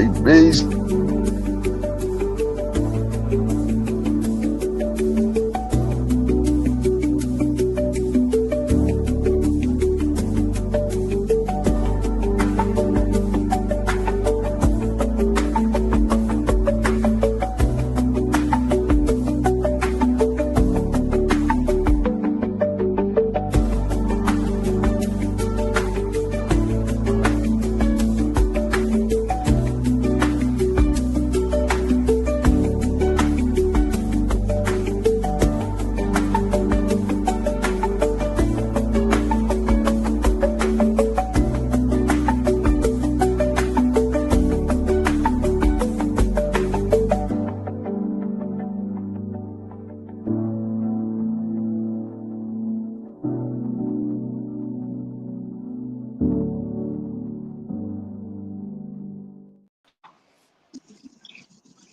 JB.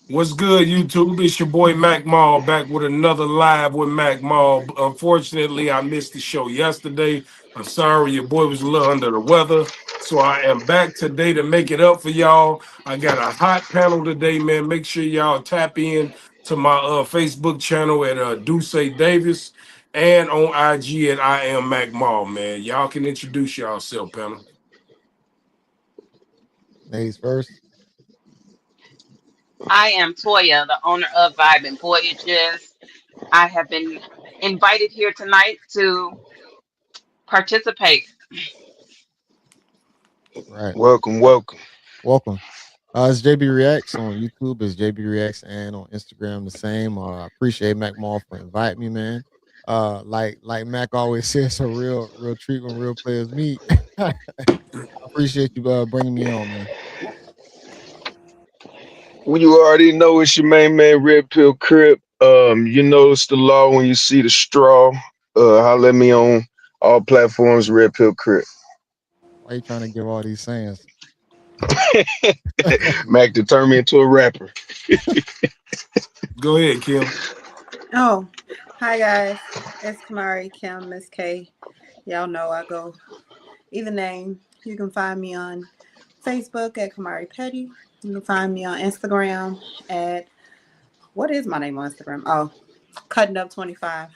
What's good, YouTube? It's your boy MacMaal back with another live with MacMaal. Unfortunately, I missed the show yesterday. I'm sorry, your boy was a little under the weather. So I am back today to make it up for y'all. I got a hot panel today, man. Make sure y'all tap in to my Facebook channel at Duce Davis and on IG at I am MacMaal, man. Y'all can introduce yourself, panel. Ladies first. I am Toya, the owner of Vibe and Voyages. I have been invited here tonight to participate. Right. Welcome, welcome. Welcome. It's JB Reacts on YouTube. It's JB Reacts and on Instagram the same. I appreciate Mac Mall for inviting me, man. Like Mac always says, it's a real treat when real players meet. I appreciate you bringing me on, man. Well, you already know it's your main man, Red Pill Crip. You notice the law when you see the straw. Holla at me on all platforms, Red Pill Crip. Why you trying to give all these sayings? Mac to turn me into a rapper. Go ahead, Kim. Oh, hi guys. It's Kamari, Kim, Miss K. Y'all know I go either name. You can find me on Facebook at Kamari Petty. You can find me on Instagram at what is my name on Instagram? Oh, Cutting Up 25.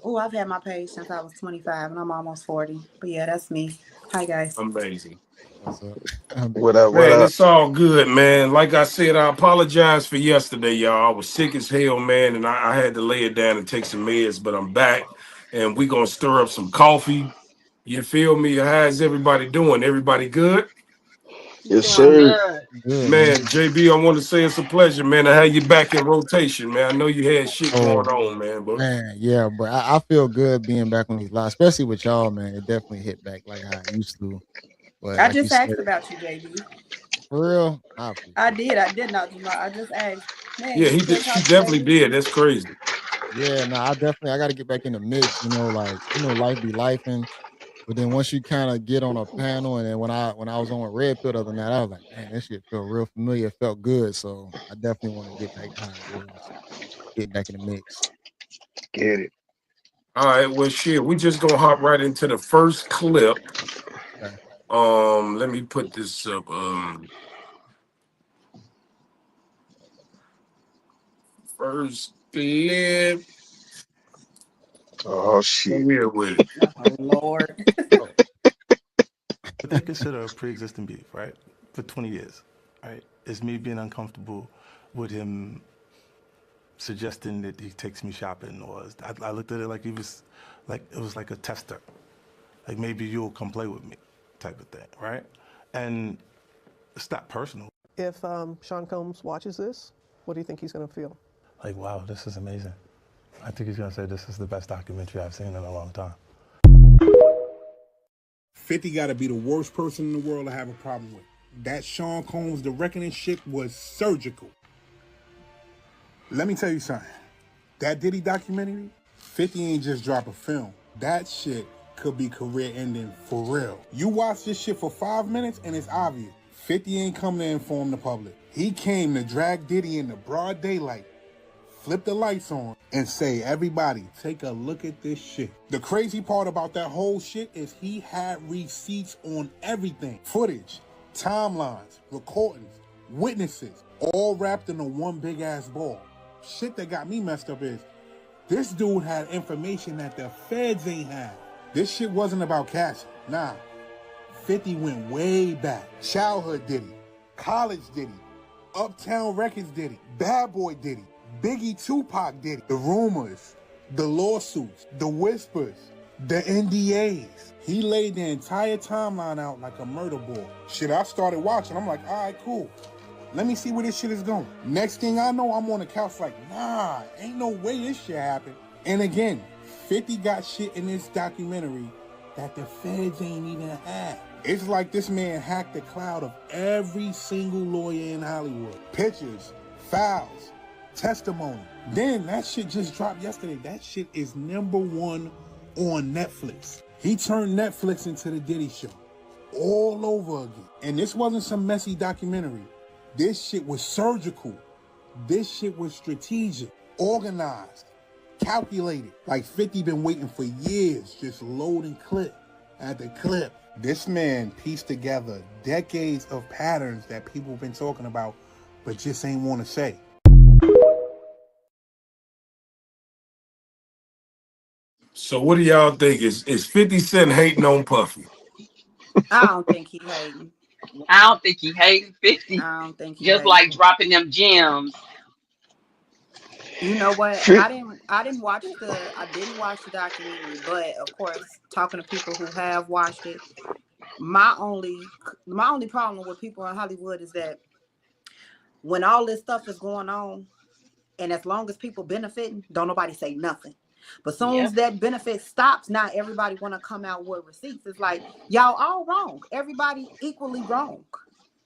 Oh, I've had my page since I was 25 and I'm almost 40. But yeah, that's me. Hi guys. Amazing. What's up? What up, what Man, up? it's all good, man. Like I said, I apologize for yesterday, y'all. I was sick as hell, man, and I had to lay it down and take some meds, but I'm back, and we going to stir up some coffee. You feel me? How's everybody doing? Everybody good? Yes, Doing sir. good. Good, man. Man, JB, I want to say it's a pleasure, man, to have you back in rotation, man. I know you had shit Oh going on, man, but man, yeah, but I feel good being back on these lives, especially with y'all, man. It definitely hit back like how I used to. But I like you just said, asked about you, JB. for real, I I appreciate it. did. I did not, Jamal. I just asked. Man, yeah, you still she talk to definitely JB? did. That's crazy. Yeah, no, I gotta get back in the mix, like, life be life. But then once you kind of get on a panel, and then when I was on with Red Pill the other night, I was like, man, this shit felt real familiar. It felt good. So I definitely want to get back to how it was. Get back in the mix. Get it. All right, well, shit, we just going to hop right into the first clip. Okay. Let me put this up. First clip. Oh shit. Come here with it. Oh, Lord. Oh, What they consider a pre-existing beef, right? For 20 years, right? It's me being uncomfortable with him suggesting that he takes me shopping, or I looked at it like it was like a tester, like maybe you'll come play with me, type of thing, right? And it's not personal. If Sean Combs watches this, what do you think he's going to feel? Like, wow, this is amazing. I think he's gonna say this is the best documentary I've seen in a long time. 50 got to be the worst person in the world to have a problem with. That Sean Combs, the Reckoning shit was surgical. Let me tell you something. That Diddy documentary, 50 ain't just drop a film. That shit could be career ending for real. You watch this shit for 5 minutes and it's obvious. 50 ain't come to inform the public. He came to drag Diddy in the broad daylight, flip the lights on, and say, everybody, take a look at this shit. The crazy part about that whole shit is he had receipts on everything. Footage, timelines, recordings, Witnesses, all wrapped in a one big ass ball. Shit that got me messed up is this dude had information that the feds ain't had. This shit wasn't about Cassie. Nah. 50 went way back. Childhood did he. College did he. Uptown Records did he. Bad Boy did he. Biggie Tupac did he. The rumors, the lawsuits, the whispers, the NDAs. He laid the entire timeline out like a murder ball. Shit, I started watching. I'm like, all right, cool. Let me see where this shit is going. Next thing I know, I'm on the couch like, nah, ain't no way this shit happened. And again, 50 got shit in this documentary that the feds ain't even had. It's like this man hacked the cloud of every single lawyer in Hollywood. Pictures, files, testimony. Then that shit just dropped yesterday. That shit is #1 on Netflix. He turned Netflix into the Diddy Show all over again. And this wasn't some messy documentary. This shit was surgical. This shit was strategic, organized, calculated. Like 50 been waiting for years, just loading clip after clip. This man pieced together decades of patterns that people have been talking about, but just ain't want to say. So what do y'all think? Is 50 Cent hating on Puffy? I don't think he hating. I don't think he hating 50. I don't think he Just hating. like dropping them gems. You know what? Fit. I didn't watch the documentary, but of course, talking to people who have watched it, my only problem with people in Hollywood is that when all this stuff is going on, and as long as people benefiting, don't nobody say nothing. But soon as Yep. that benefit stops, now everybody want to come out with receipts. It's like y'all all wrong. Everybody equally wrong.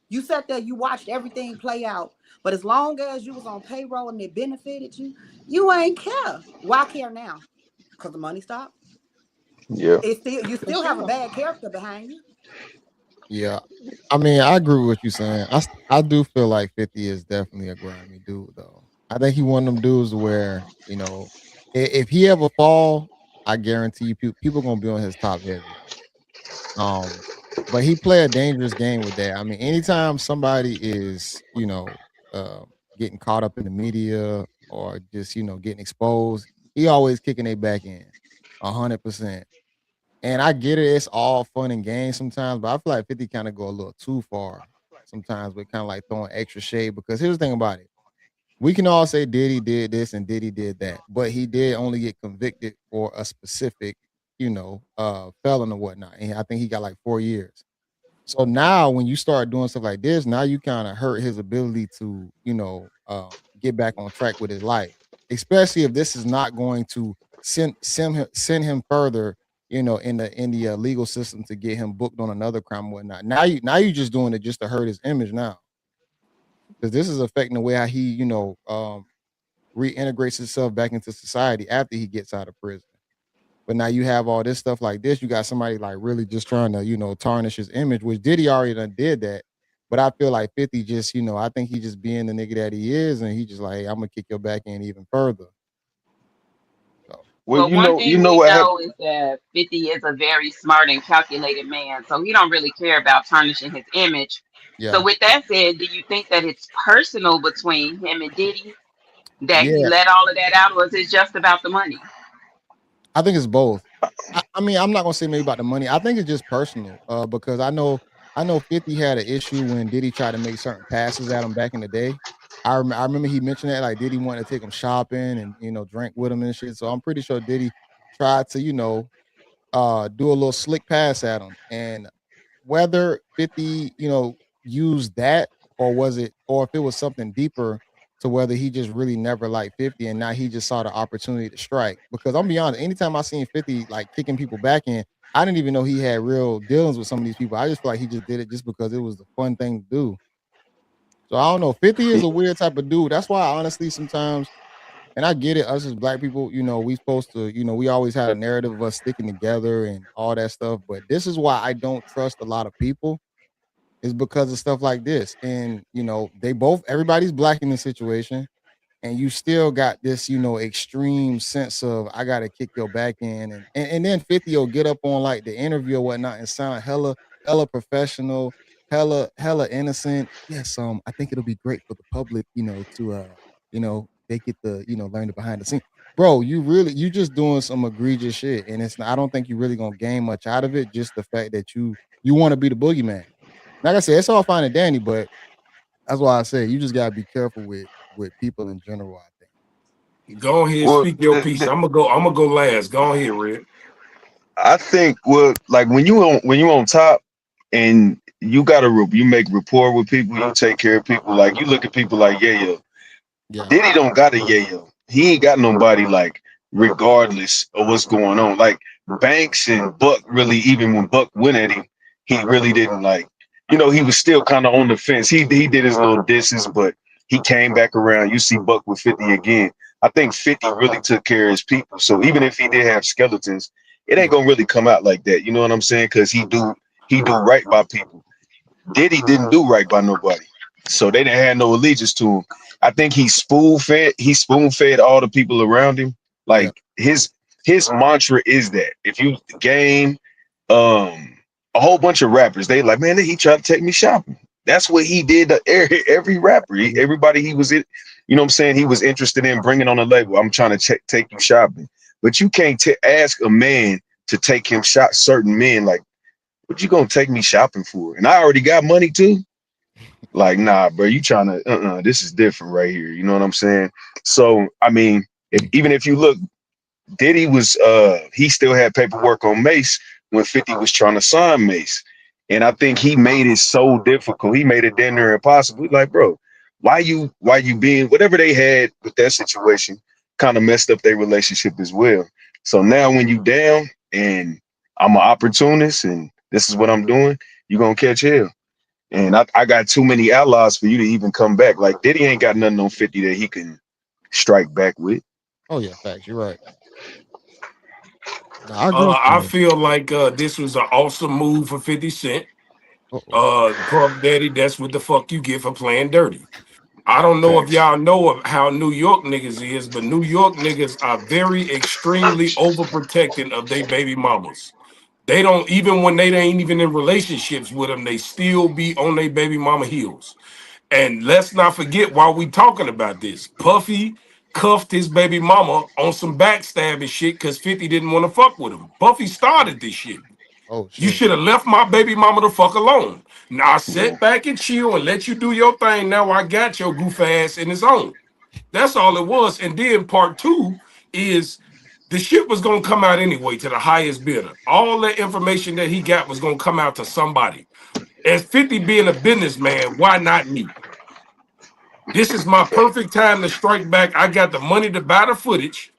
You sat there, you watched everything play out, but as long as you was on payroll and it benefited you, you ain't care. Why care now? Because the money stopped. Yeah. You For still have a sure. bad character behind you. Yeah. I mean, I agree with what you're saying. I do feel like 50 is definitely a grimy dude, though. I think he one of them dudes where, if he ever fall, I guarantee you people gonna be on his top heavy. Um, but he play a dangerous game with that. I mean, anytime somebody is, getting caught up in the media or just, getting exposed, he always kicking their back in 100%. And I get it, it's all fun and games sometimes, but I feel like 50 kind of go a little too far sometimes with kind of like throwing extra shade because here's the thing about it. We can all say Diddy did this and Diddy did that, but he did only get convicted for a specific, felon or whatnot. And I think he got like 4 years. So now when you start doing stuff like this, now you kind of hurt his ability to, get back on track with his life. Especially if this is not going to send him further, in the legal system to get him booked on another crime and whatnot. Now you just doing it just to hurt his image now. Because this is affecting the way how he, reintegrates himself back into society after he gets out of prison. But now you have all this stuff like this. You got somebody like really just trying to, tarnish his image, which Diddy already done did that. But I feel like 50 just, I think he just being the nigga that he is, and he just like, hey, I'm gonna kick your back in even further. So Well, Well, one you thing know we what happened. know is that 50 is a very smart and calculated man. So he don't really care about tarnishing his image. So yeah, with that said, do you think that it's personal between him and Diddy that he yeah, let all of that out, or is it just about the money? I think it's both. I mean, I'm not gonna say maybe about the money. I think it's just personal, because I know 50 had an issue when Diddy tried to make certain passes at him back in the day. I remember he mentioned that like Diddy wanted to take him shopping and drink with him and shit. So I'm pretty sure Diddy tried to do a little slick pass at him. And whether 50, used that or if it was something deeper to whether he just really never liked 50 and now he just saw the opportunity to strike. Because I'm be honest, anytime I seen 50 like kicking people back in, I didn't even know he had real dealings with some of these people. I just feel like he just did it just because it was the fun thing to do. So I don't know. 50 is a weird type of dude. That's why honestly sometimes, and I get it, us as black people, we supposed to, we always had a narrative of us sticking together and all that stuff. But this is why I don't trust a lot of people is because of stuff like this. And, everybody's black in this situation. And you still got this, extreme sense of I gotta kick your back in. And then 50 will get up on like the interview or whatnot and sound hella professional. hella innocent. Yes, I think it'll be great for the public, to they get the, learn the behind the scene. Bro, you just doing some egregious shit, and I don't think you're really gonna gain much out of it. Just the fact that you want to be the boogeyman. Like I said, it's all fine and dandy, but that's why I say you just gotta be careful with people in general. I think. Go ahead, Well, speak your piece. I'm gonna go last. Go ahead, Red. I think like when you on top and you you make rapport with people, you take care of people. Like you look at people like yeah. Yeah. Diddy don't got a yayo. He ain't got nobody like regardless of what's going on. Like Banks and Buck really, even when Buck went at him, he really didn't like. He was still kind of on the fence. He did his little disses, but he came back around. You see Buck with 50 again. I think 50 really took care of his people. So even if he did have skeletons, it ain't Yeah. gonna really come out like that. You know what I'm saying? Because he do right by people. Diddy didn't do right by nobody. So they didn't have no allegiance to him. I think he spoon fed all the people around him. Yeah. Like his mantra is that if you game um a whole bunch of rappers, they like, man, he tried to take me shopping. That's what he did to every rapper. Mhm. Everybody he was in, what I'm saying? He was interested in bringing on a label. I'm trying to take you shopping. But you can't ask a man to take him shop certain men like what you gonna take me shopping for? And I already got money too. Like, nah, bro, you trying to this is different right here. You know what I'm saying? So I mean, even if you look, Diddy was he still had paperwork on Mace when 50 was trying to sign Mace. And I think he made it so difficult. He made it damn near impossible. Like, bro, why you being whatever they had with that situation kind of messed up their relationship as well. So now when you down and I'm an opportunist and this is what I'm doing, you're gonna catch hell. And I got too many allies for you to even come back. Like Diddy ain't got nothing on 50 that he can strike back with. Oh yeah, facts. You're right. No, I agree with I you. feel like this was an awesome move for 50 Cent. Uh-oh. Puff Daddy, that's what the fuck you get for playing dirty. I don't know if Facts. y'all know of how New York niggas is, but New York niggas are very extremely overprotecting of their baby mamas. They don't even when they ain't even in relationships with them, they still be on their baby mama heels. And let's not forget while we talking about this, Puffy cuffed his baby mama on some backstabbing shit because 50 didn't want to fuck with him. Puffy started this shit. Oh You shit. should have left my baby mama the fuck alone. Now Yeah. sit back and chill and let you do your thing. Now I got your goof ass in his own. That's all it was. And then part two is the shit was gonna come out anyway to the highest bidder. All the information that he got was gonna come out to somebody. As 50 being a businessman, why not me? This is my perfect time to strike back. I got the money to buy the footage.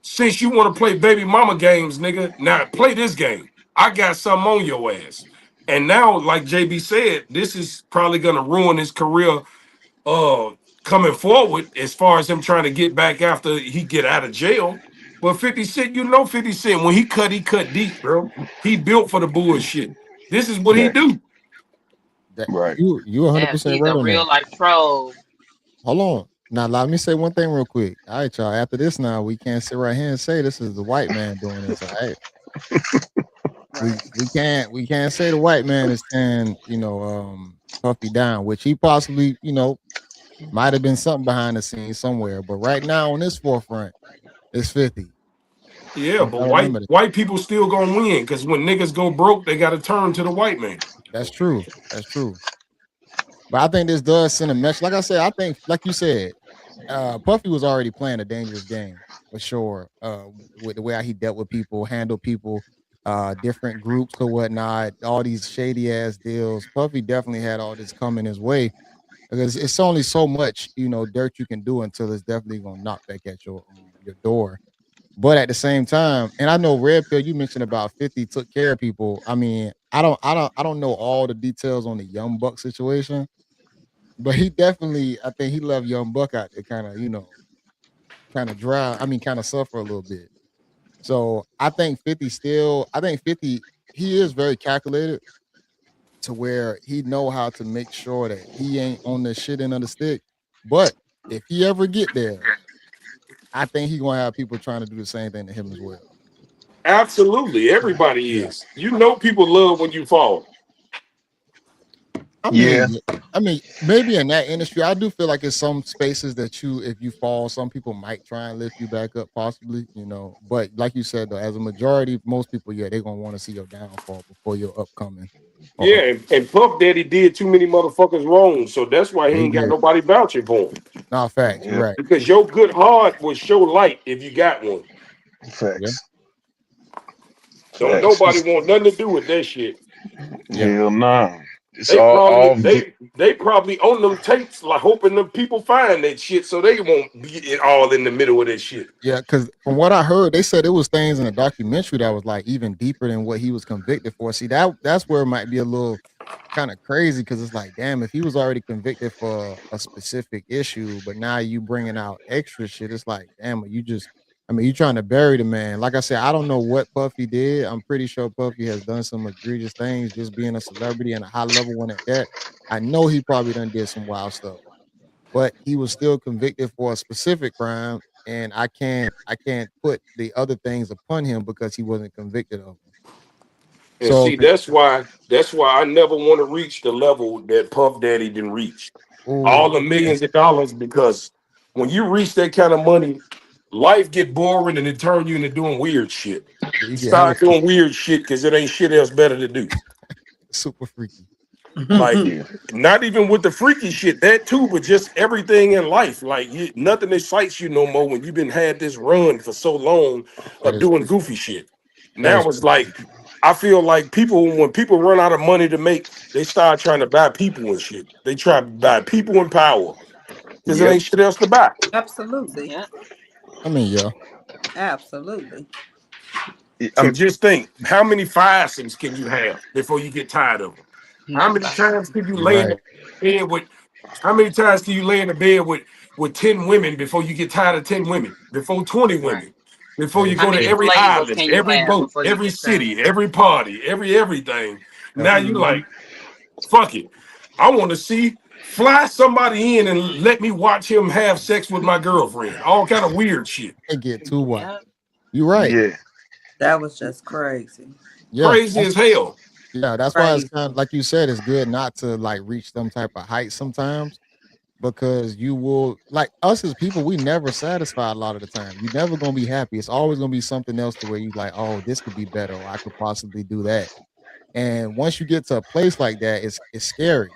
Since you want to play baby mama games, nigga, now play this game. I got something on your ass. And now, like JB said, this is probably gonna ruin his career uh coming forward as far as him trying to get back after he get out of jail. But 50 Cent, 50 Cent, when he cut deep, bro. He built for the bullshit. This is what he Right. do. That Right. you Yes, 100% he's right a on that. real life troll. Hold on. Now let me say one thing real quick. All right, y'all. After this, now we can't sit right here and say this is the white man doing this. All right. We can't say the white man is saying Puffy down, which he possibly might have been something behind the scenes somewhere. But right now on this forefront, it's 50. Yeah, We but gotta white remember that. white people still gonna win because when niggas go broke, they gotta turn to the white man. That's true. That's true. But I think this does send a message. Like I said, I think, like you said, Puffy was already playing a dangerous game for sure. With the way he dealt with people, handled people, different groups or whatnot, all these shady ass deals. Puffy definitely had all this coming his way because it's only so much dirt you can do until it's definitely gonna knock back at your door. But at the same time, and I know Red Pill, you mentioned about 50 took care of people. I mean, I don't know all the details on the Young Buck situation, but he definitely, I think he left Young Buck out to kind of, kind of dry. I mean, kind of suffer a little bit. So I think 50, he is very calculated to where he know how to make sure that he ain't on the shit end of the stick. But if he ever get there, I think he gonna have people trying to do the same thing to him as well. Absolutely, everybody Yeah. is. You know, people love when you fall. I Yeah, mean, I mean, maybe in that industry, I do feel like it's some spaces that you, if you fall, some people might try and lift you back up, possibly, you know. But like you said, though, as a majority, most people, yeah, they're gonna want to see your downfall before your upcoming or Yeah, up. and Puff Daddy did too many motherfuckers wrong, so that's why he He ain't got did. nobody vouching for him. Nah, facts. You're yeah, right. Because your good heart will show light if you got one. Yeah, facts, Don't facts. nobody want nothing to do with that shit. yeah. Hell no. It's They all probably all they probably own them tapes, like hoping them people find that shit, so they won't be all in the middle of that shit. Yeah, because from what I heard, they said it was things in the documentary that was like even deeper than what he was convicted for. See, that's where it might be a little kind of crazy because it's like, damn, if he was already convicted for a specific issue, but now you bringing out extra shit, it's like, damn, you just, I mean, you trying to bury the man. Like I said, I don't know what Puffy did. I'm pretty sure Puffy has done some egregious things, just being a celebrity and a high level one at that. I know he probably done did some wild stuff, but he was still convicted for a specific crime, and I can't put the other things upon him because he wasn't convicted of them. And So, see, that's why I never want to reach the level that Puff Daddy didn't reach. All oh, the okay, millions of dollars, because when you reach that kind of money, life get boring and it turn you into doing weird shit. yeah, you get hella Start doing weird shit because it ain't shit else better to do. super freaky. Like, yeah, not even with the freaky shit, that too, but just everything in life. Like, nothing excites you no more when you've been had this run for so long That of is doing goofy shit. that is Now it's true. like, I feel like people, when people run out of money to make, they start trying to buy people and shit. They try to buy people and power because there yep. ain't shit else to buy. Absolutely. Yeah. I mean, yeah, Absolutely. So just think, how many firesomes can you have before you get tired of them? How many Nobody. times can you you're lay in right. the bed with? How many times can you lay in the bed with 10 women before you get tired of 10 women? Before 20 women, Right. before That you is How go to true. many every flavors island, can you every have boat, before you every get tired? city, every party, every everything. Yep. Now you Hmm. like, fuck it. I want to see fly somebody in and let me watch him have sex with my girlfriend. All kind of weird shit, It get too wild. Yeah. You're right. Yeah. That was just crazy. Yeah, crazy as hell. that's why it's Crazy. kind of like you said, it's good not to like reach some type of height sometimes because you will like us as people, we never satisfy a lot of the time. You're never gonna be happy. It's always gonna be something else to where you like, oh, this could be better, or I could possibly do that. And once you get to a place like that, it's scary.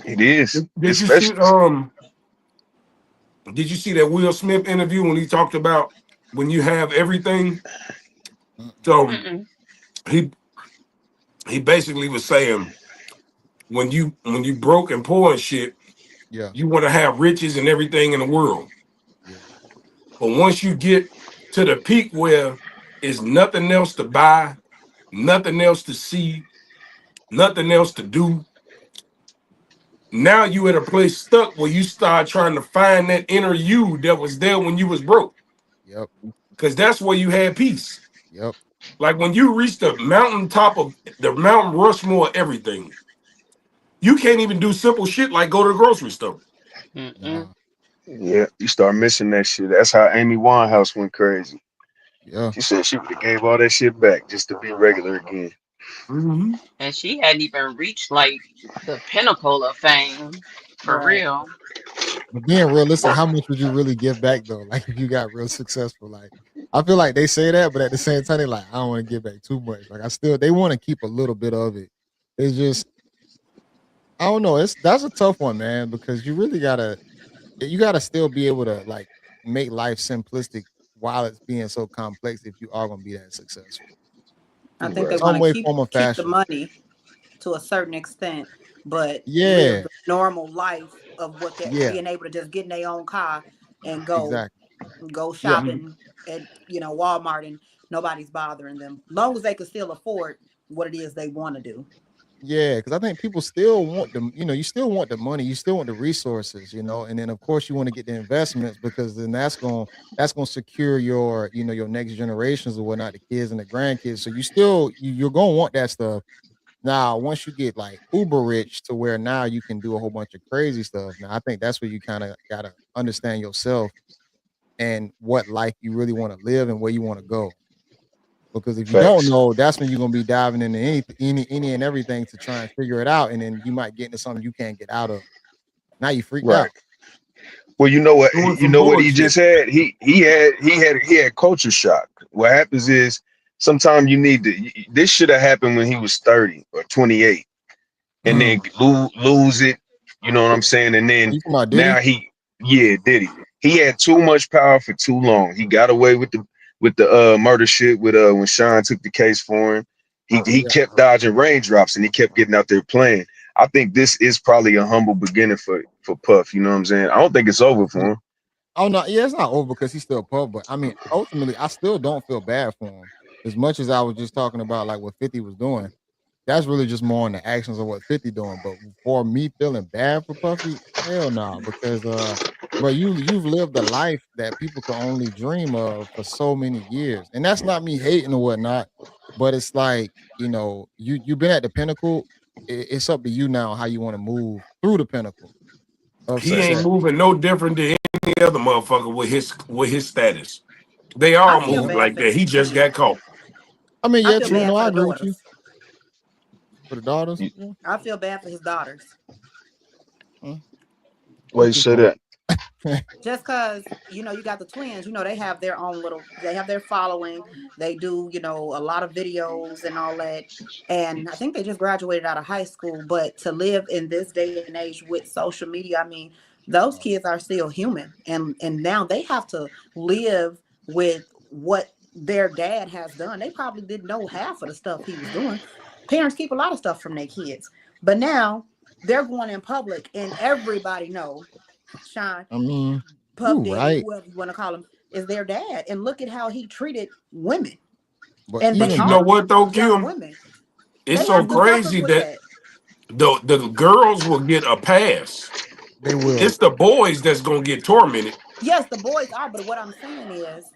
It is. Did you see Especially Did you see that Will Smith interview when he talked about when you have everything? Mm-mm. So Mm-mm. he he basically was saying when you broke and poor and shit, Yeah, you want to have riches and everything in the world. yeah, But once you get to the peak where it's nothing else to buy, nothing else to see, nothing else to do, now you at a place stuck where you start trying to find that inner you that was there when you was broke. yep, Because that's where you had peace. yep. Like when you reach the mountaintop of the Mountain Rushmore, everything, you can't even do simple shit like go to the grocery store. Mm-mm. Nah, yeah, you start missing that shit. That's how Amy Winehouse went crazy. yeah, She said she would have gave all that shit back just to be regular again. Mm-hmm. And she hadn't even reached like the pinnacle of fame for Right. real. but being realistic, how much would you really give back though? Like if you got real successful, like I feel like they say that, but at the same time, they like I don't want to give back too much. Like I still, they want to keep a little bit of it. It's just I don't know. It's that's a tough one, man, because you gotta still be able to like make life simplistic while it's being so complex. If you are gonna be that successful, I think they Right. want some to way, keep form, or keep the fashion. money to a certain extent, but live Yeah, the normal life of what they're yeah, being able to just get in their own car and exactly. go Yeah, shopping at Walmart and nobody's bothering them. Long as they can still afford what it is they want to do. yeah, because I think people still want the, you still want the money, you still want the resources, and then of course you want to get the investments because then that's gonna secure your, your next generations or whatnot, the kids and the grandkids. So you're gonna want that stuff. Now, once you get like uber rich to where now you can do a whole bunch of crazy stuff. Now, I think that's where you kind of gotta understand yourself and what life you really want to live and where you want to go. Because if you don't Facts. know, that's when you're gonna be diving into any and everything to try and figure it out, and then you might get into something you can't get out of. Now you freaked Right. out. Well, you know what? Doing You some know what he just bullshit. had. He had culture shock. What happens is sometimes you need to. This should have happened when he was 30 or 28, and then Mm. lose it. You know what I'm saying? And then You talking about now Diddy? yeah, did he? He had too much power for too long. He got away with the murder shit with when Sean took the case for him. He Yeah. kept dodging raindrops and he kept getting out there playing. I think this is probably a humble beginning for Puff. You know what I'm saying? I don't think it's over for him. Oh no, yeah, it's not over because he's still Puff, but I mean, ultimately, I still don't feel bad for him. As much as I was just talking about like what 50 was doing, that's really just more on the actions of what 50 doing. But for me feeling bad for Puffy, hell no, because but you've lived a life that people can only dream of for so many years. And that's not me hating or whatnot, but it's like, you've been at the pinnacle. It's up to you now how you want to move through the pinnacle of He ain't success. moving no different than any other motherfucker with his status. They I all feel move Mhm. bad like for that. He just got caught. I mean, I yeah, feel true. bad No, for I the agree with you. daughters. For the daughters, You- yeah. I feel bad for his daughters. Mm, Why each you his say own. that? Just because you got the twins, they have their own they have their following. They do a lot of videos and all that, and I think they just graduated out of high school. But to live in this day and age with social media, I mean, those kids are still human, and now they have to live with what their dad has done. They probably didn't know half of the stuff he was doing. Parents keep a lot of stuff from their kids, but now they're going in public and everybody know Sean, I mean, Puff you Daddy, right, whoever you want to call him, is their dad. And look at how he treated women. but And they But even you know are what though, young Kim? women. It's They so have to mhm, suffer crazy with that that. the girls will get a pass. they will. It's the boys that's gonna get tormented. Yes, the boys are, but what I'm saying is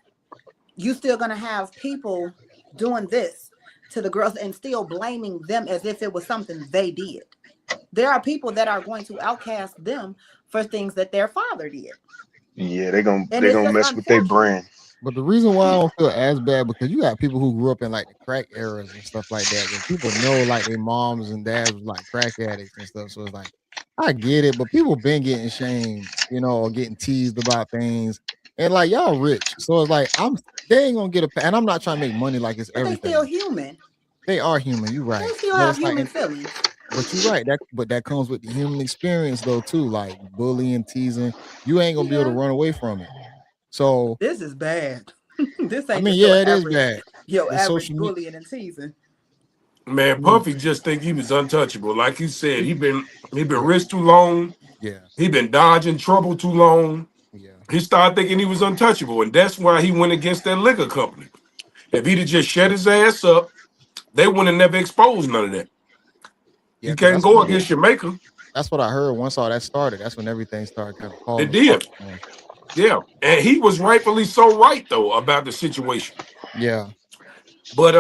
you still gonna have people doing this to the girls and still blaming them as if it was something they did. There are people that are going to outcast them for things that their father did. Yeah, they gonna And they it's gonna just mess with their unfortunate. brand. But the reason why I Yeah. don't feel as bad because you got people who grew up in like the crack eras and stuff like that, where people know like their moms and dads was like crack addicts and stuff. So it's like I get it, but people been getting shamed, or getting teased about things, and like y'all rich, so it's like they ain't gonna get and I'm not trying to make money like it's But they still everything. human. They are human, you They right, still but have it's like, human feelings. but you're right that comes with the human experience though too, like bullying, teasing. You ain't gonna be able to Yeah. run away from it. So This is bad. This I ain't mean, just your yeah, it is average, bad. your The average social media. bullying and teasing. Man, I mean, Puffy just think he was untouchable. Like you said, he been yeah, rich too long. yeah, He been dodging trouble too long. yeah. He started thinking he was untouchable, and that's why he went against that liquor company. If he'd have just shut his ass up, they would have never exposed none of that. Yeah, You because can't go against your maker. that's what I heard once all that started. That's when everything started kind of It falling apart did. for him. Yeah. And he was rightfully so right though about the situation. Yeah, But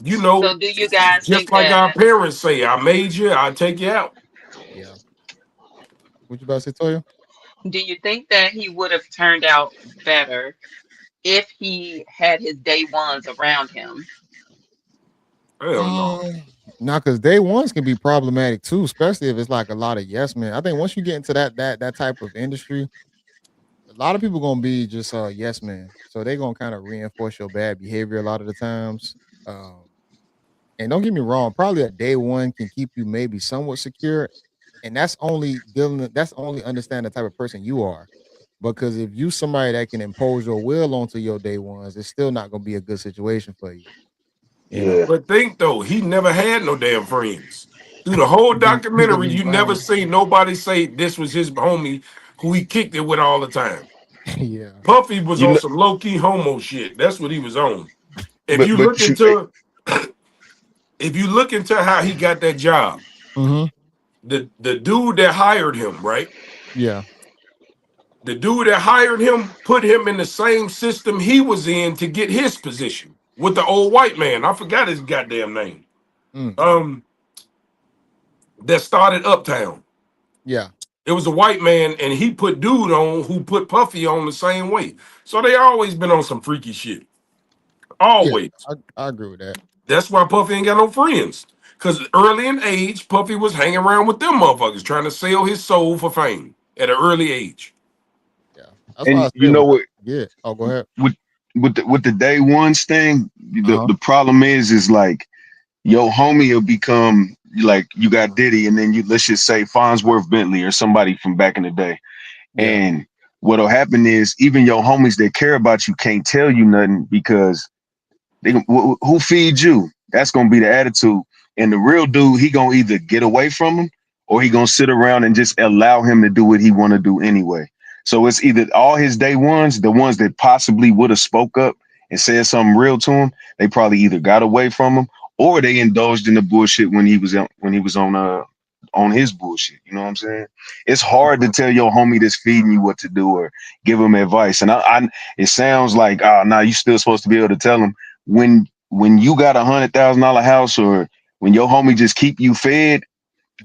you know, So do you guys just think like our that parents say, I made you, I'll take you out. yeah. What you about to say, Toya? he would have turned out better if he had his day ones around him? Hell no. Now, because day ones can be problematic too, especially if it's like a lot of yes men. I think once you get into that type of industry, a lot of people gonna be just yes men. So they gonna kind of reinforce your bad behavior a lot of the times. Um, And don't get me wrong, probably a day one can keep you maybe somewhat secure. And that's only understand the type of person you are. Because if you somebody that can impose your will onto your day ones, it's still not gonna be a good situation for you. You know. Yeah. But think though, he never had no damn friends. Through the whole He could documentary, be you never fine. see nobody say this was his homie who he kicked it with all the time. Yeah. Puffy was You on know, some low-key homo shit. That's what he was on. If but you look but you into if you look into how he got that job, Hmm. the dude that hired him, right? Yeah. The dude that hired him put him in the same system he was in to get his position with the old white man. I forgot his goddamn name. Mm. Um, that started Uptown. Yeah. It was a white man, and he put dude on who put Puffy on the same way. So they always been on some freaky shit. Yeah, Always. I agree with that. That's why Puffy ain't got no friends. Because early in age, Puffy was hanging around with them motherfuckers trying to sell his soul for fame at an early age. Yeah, that's why I And you said know without what? yeah. Oh, go ahead. With the day ones thing, Uh the huh. the problem is like your homie will become like you got Diddy, and then you let's just say Farnsworth Bentley or somebody from back in the day. Yeah, And what'll happen is even your homies that care about you can't tell you nothing because who feeds you? That's gonna be the attitude. And the real dude, he gonna either get away from him or he gonna sit around and just allow him to do what he want to do anyway. So it's either all his day ones, the ones that possibly would have spoke up and said something real to him, they probably either got away from him or they indulged in the bullshit when he was on his bullshit. You know what I'm saying? It's hard to tell your homie that's feeding you what to do or give him advice. And it sounds like, oh, no, you still supposed to be able to tell him when you got $100,000 house or when your homie just keep you fed,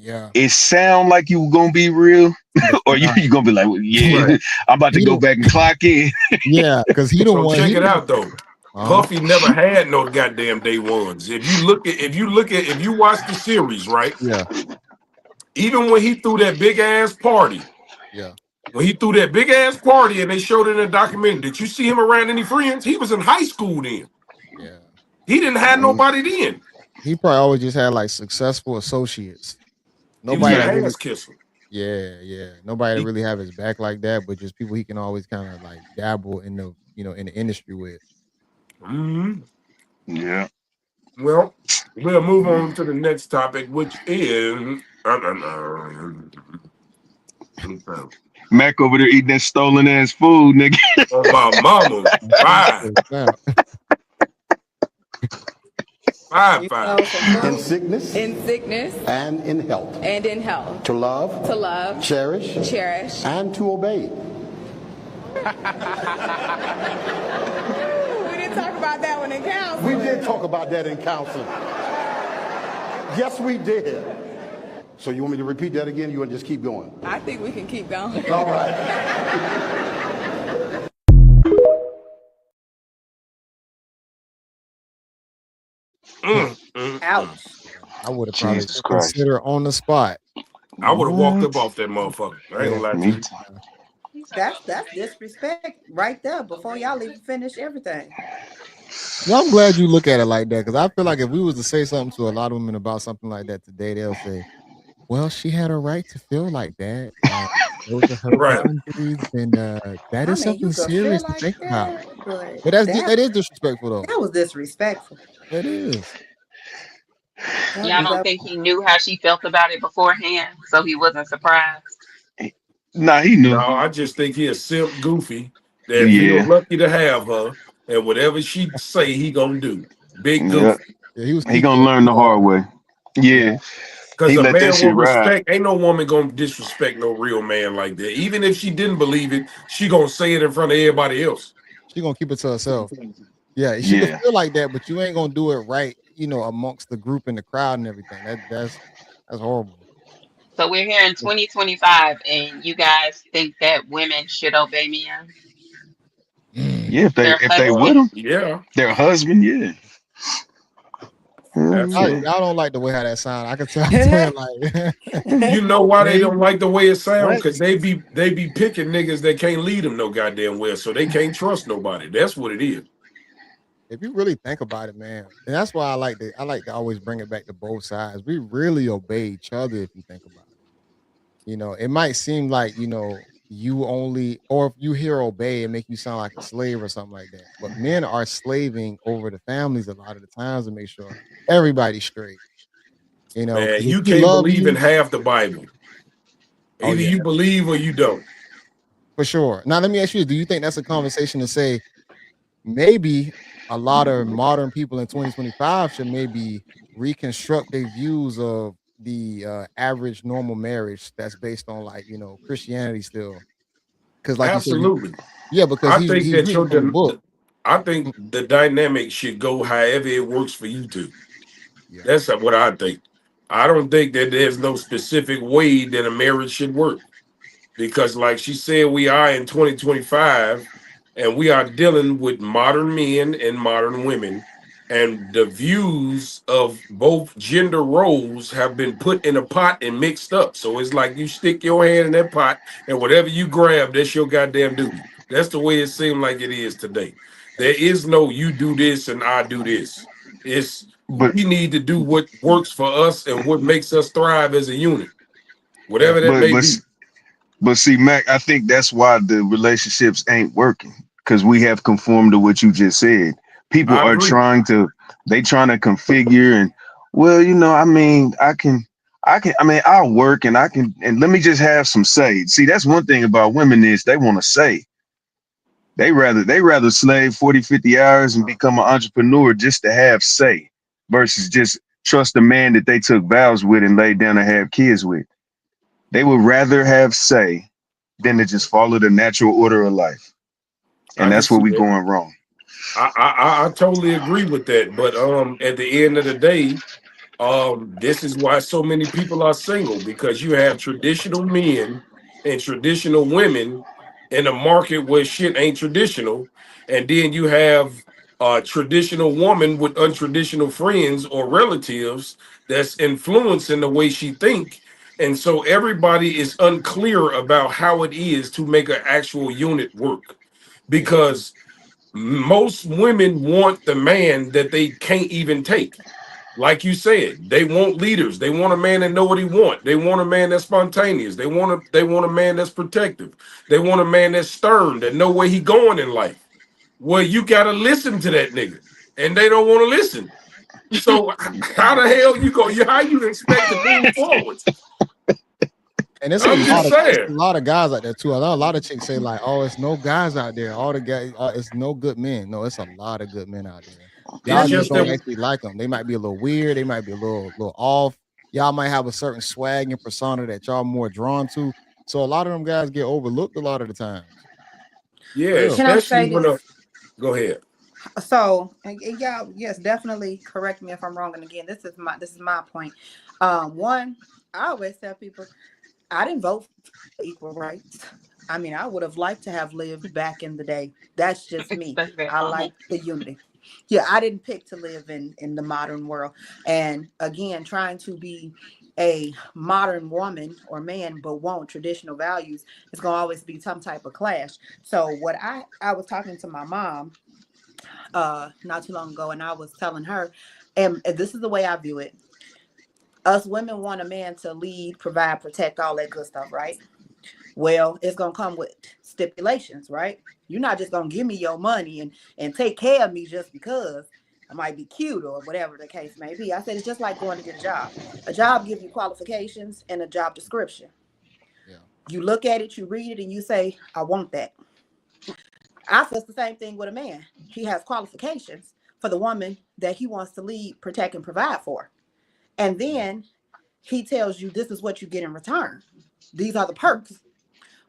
yeah, it sound like you gonna be real, but or you're you not. you gonna be like, well, yeah, Right. I'm about to He go don't. back and clock in. Yeah, because he don't So want. check He it don't. out though. Uh huh. Puffy never had no goddamn day ones. If you watch the series, right? Yeah, Even when he threw that big ass party, yeah, and they showed it in a documentary, did you see him around any friends? He was in high school then. yeah. He didn't have nobody then. He probably always just had like successful associates. He was Nobody an that Yeah, really. ass kisser. Yeah, yeah. Nobody that He, really have his back like that, but just people he can always kind of like dabble in the in the industry with. Mhm. yeah. Well, we'll move on to the next topic, which is Mac over there eating that stolen ass food, nigga. on my mama. Five, Snap. five, You five. stole some in food. sickness in sickness and in health, and in health, to love, to love, cherish, cherish. and to obey. We didn't talk about that one in We counseling. did talk about that in counseling. Yes, we did. So you want me to repeat that again? You want to just keep going? I think we can keep going. All right. Mm, mm, mm. Ouch. I would have probably Jesus Christ. considered on the spot. I would have walked up What? off that motherfucker. I ain't Yeah. gonna lie to Me you. too. That's disrespect right there before y'all even finish everything. Well, I'm glad you look at it like that because I feel like if we was to say something to a lot of women about something like that today, they'll say, "Well, she had a right to feel like that. Those are her Right. boundaries, and that I is mean, you something could feel serious to like think about." that, but But that is disrespectful though. that was disrespectful. That is. That Y'all was don't up. think he knew how she felt about it beforehand, so he wasn't surprised. Nah, he No, knew. I just think he a simp goofy that feel Yeah, lucky to have her, and whatever she say, he gonna do. Big yeah. goofy. Yeah, he was He keeping gonna it learn the real. hard way. Yeah. Yeah, Cause he a let that man will shit ride. respect. Ain't no woman gonna disrespect no real man like that. Even if she didn't believe it, she gonna say it in front of everybody else. She gonna keep it to herself. Yeah, she could Yeah, feel like that, but you ain't gonna do it right, amongst the group and the crowd and everything. That's horrible. So we're here in 2025, and you guys think that women should obey men, Mm. yeah. their If they with husband? him, Yeah, their husband, yeah. absolutely. Y'all don't like the way how that sound. I can tell. I'm saying like, You know why they hey, don't like the way it sounds? right? Cause they be picking niggas that can't lead them no goddamn well, so they can't trust nobody. That's what it is. If you really think about it, man, and that's why I like to always bring it back to both sides. We really obey each other if you think about it. It might seem like, you only or if you hear obey, it make you sound like a slave or something like that. But men are slaving over the families a lot of the times to make sure everybody's straight. Man, Because if you you can't love believe in you, half the Bible. oh Either yeah, you believe or you don't. for sure. Now let me ask you, do you think that's a conversation to say maybe a lot of modern people in 2025 should maybe reconstruct their views of the average normal marriage that's based on like, Christianity still? Because like you said, Absolutely. yeah, because I he's think he's that reading from the book. I think Mm, the dynamic should go however it works for you two. yeah. That's what I think. I don't think that there's no specific way that a marriage should work because, like she said, we are in 2025. and we are dealing with modern men and modern women, and the views of both gender roles have been put in a pot and mixed up. So it's like you stick your hand in that pot, and whatever you grab, that's your goddamn duty. That's the way it seems like it is today. There is no you do this and I do this. It's but we need to do what works for us and what makes us thrive as a unit, Yeah. whatever that but may but be. but see, Mac, I think that's why the relationships ain't working because we have conformed to what you just said. People I are agree. trying to configure and well, I mean, I mean, I'll work and I can and let me just have some say. See, that's one thing about women is they want to say. They rather slave 40, 50 hours and become an entrepreneur just to have say versus just trust a man that they took vows with and laid down to have kids with. They would rather have say than to just follow the natural order of life. I And can that's where see we that. going wrong. I totally agree with that. But at the end of the day, this is why so many people are single, because you have traditional men and traditional women in a market where shit ain't traditional, and then you have a traditional woman with untraditional friends or relatives that's influencing the way she think, and so everybody is unclear about how it is to make an actual unit work, Yeah. because most women want the man that they can't even take. Like you said, they want leaders. They want a man that know what he want. They want a man that's spontaneous. They want a man that's protective. They want a man that's stern, that know where he going in life. Well, you gotta listen to that nigga, and they don't want to listen. So how the hell you go? How you expect to move forward? And it's a I'm lot just of saying. guys out there too. I know a lot of chicks say like, "Oh, it's no guys out there. All the guys, it's no good men." No, it's a lot of good men out there. It's Y'all Let just me just don't that. actually like them. They might be a little weird. They might be a little off. Y'all might have a certain swag and persona that y'all more drawn to. So a lot of them guys get overlooked a lot of the times. Yeah, Real. can I especially say when a. this? Go ahead. So, and y'all, yes, definitely correct me if I'm wrong. And again, this is my point. One, I always tell people I didn't vote for equal rights. I mean, I would have liked to have lived back in the day. That's just me. That's very I common. like the unity. Yeah, I didn't pick to live in the modern world. And again, trying to be a modern woman or man but want traditional values, it's gonna always be some type of clash. So what I was talking to my mom not too long ago, and I was telling her, and this is the way I view it. Us women want a man to lead, provide, protect, all that good stuff, right? Well, it's gonna come with stipulations, right? You're not just gonna give me your money and take care of me just because I might be cute or whatever the case may be. I said it's just like going to get a job. A job gives you qualifications and a job description. Yeah. You look at it, you read it, and you say, I want that. I feel it's the same thing with a man. He has qualifications for the woman that he wants to lead, protect, and provide for. And Yeah. then he tells you this is what you get in return. These are the perks.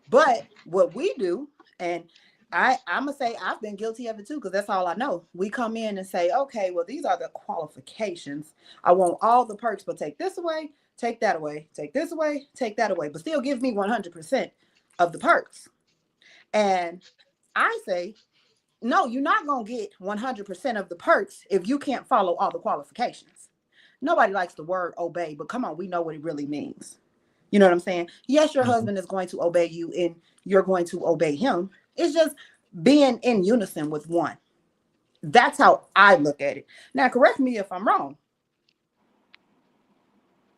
But what we do, and I'm gonna say I've been guilty of it too, because that's all I know. We come in and say, okay, well, these are the qualifications. I want all the perks, but take this away, take that away, take this away, take that away, but still give me 100% of the perks. And I say, no, you're not going to get 100% of the perks if you can't follow all the qualifications. Nobody likes the word obey, but come on, we know what it really means. You know what I'm saying? Yes, your Mhm. husband is going to obey you and you're going to obey him. It's just being in unison with one. That's how I look at it. Now, correct me if I'm wrong.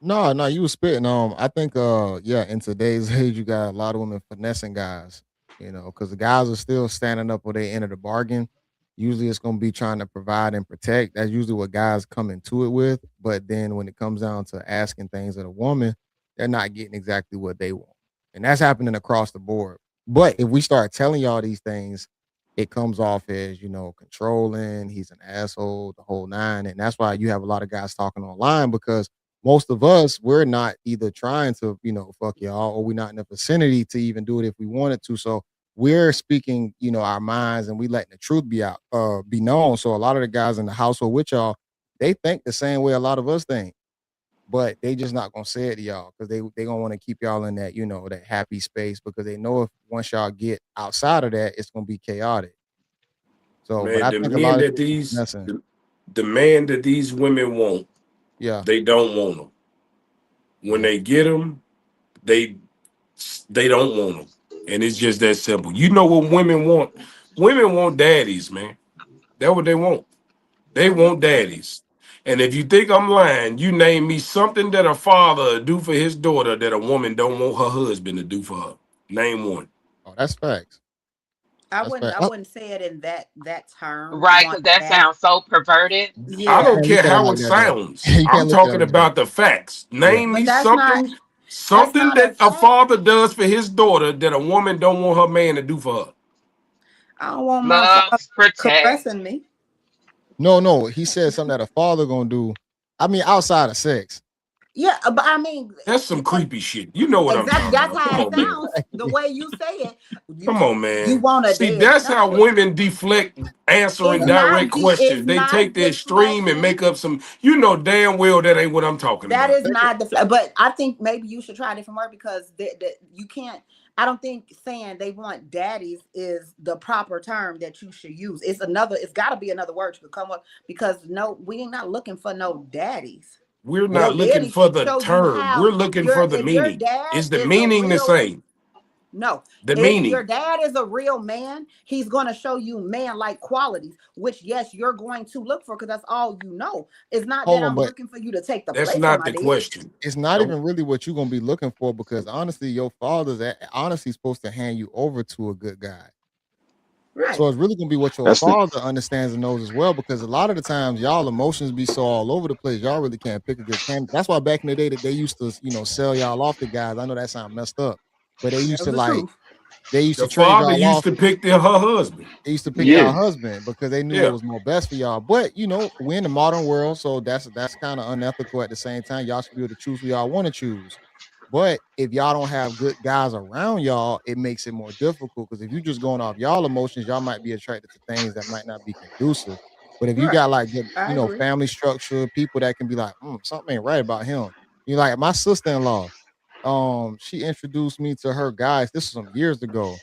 No, no, you was spitting. I think, yeah, in today's age, you got a lot of women finessing guys. Because the guys are still standing up where they end of the bargain. Usually, it's gonna be trying to provide and protect. That's usually what guys come into it with. But then, when it comes down to asking things of a woman, they're not getting exactly what they want, and that's happening across the board. But if we start telling y'all these things, it comes off as controlling. He's an asshole, the whole nine, and that's why you have a lot of guys talking online because most of us we're not either trying to fuck y'all or we're not in the vicinity to even do it if we wanted to. So we're speaking our minds and we letting the truth be known. So a lot of the guys in the household with y'all, they think the same way a lot of us think, but they just not gonna say it to y'all because they gonna want to keep y'all in that that happy space because they know if once y'all get outside of that it's gonna be chaotic. So, but Man, I the think a men lot of that shit is these messing. the man that these women want, Yeah, they don't want them. When yeah. they get them, they don't want them, and it's just that simple. You know what women want? Women want daddies, man. That's what they want. They want daddies. And if you think I'm lying, you name me something that a father do for his daughter that a woman don't want her husband to do for her. Name one. Oh, that's facts. I That's wouldn't facts. I wouldn't say it in that term. Right, Want because that that? sounds so perverted. I You Yeah. don't can't look care at it how like it that though. sounds. You I'm can't look at it talking like that. about the facts. Yeah. Name But me that's not something a that a fact. father does for his daughter that a woman don't want her man to do for her. I don't want my Love, father protect. caressing me. No. He said something that a father gonna do. I mean, outside of sex. Yeah, but I mean, That's some creepy shit. You know what I'm exactly. talking That's about. how Come it on, man. sounds. The way you say it, Come on, you man. want a See, dead. that's That's how what women deflect answering direct it's questions. They take not the extreme and deflection. make up some. You know damn well that ain't what I'm talking That about. is not deflection. But I think maybe you should try a different word because you can't. I don't think saying they want daddies is the proper term that you should use. It's another. It's got to be another word you could come up because no, we ain't not looking for no daddies. We're Your not looking daddy for should the show you term. how We're looking your for the if your meaning. dad Is the is a meaning the real same? no. The If your meaning. dad is a real man, he's going to show you man-like qualities, which yes, you're going to look for because that's all you know. It's not Hold that on, I'm but looking for you to take the That's place of not my the daddy. question. it's not Nope. even really what you're gonna be looking for because honestly, your father's honestly supposed to hand you over to a good guy. Right. So it's really gonna be what your That's the father understands and knows as well, because a lot of the times y'all emotions be so all over the place, y'all really can't pick a good candidate. That's why back in the day that they used to, sell y'all off to guys. I know that sounds messed up, but they used That's to the like truth. they used to The trade father y'all used off. to pick her husband. They used to pick yeah. y'all husband because they knew what Yeah. was more best for y'all. But we're in the modern world, so that's kind of unethical at the same time. Y'all should be able to choose who y'all want to choose. But if y'all don't have good guys around y'all, it makes it more difficult because if you just going off y'all emotions, y'all might be attracted to things that might not be conducive. But if you Right. got like good, I agree. family structure, people that can be like, something ain't right about him. Like my sister-in-law, she introduced me to her guys. This was some years ago.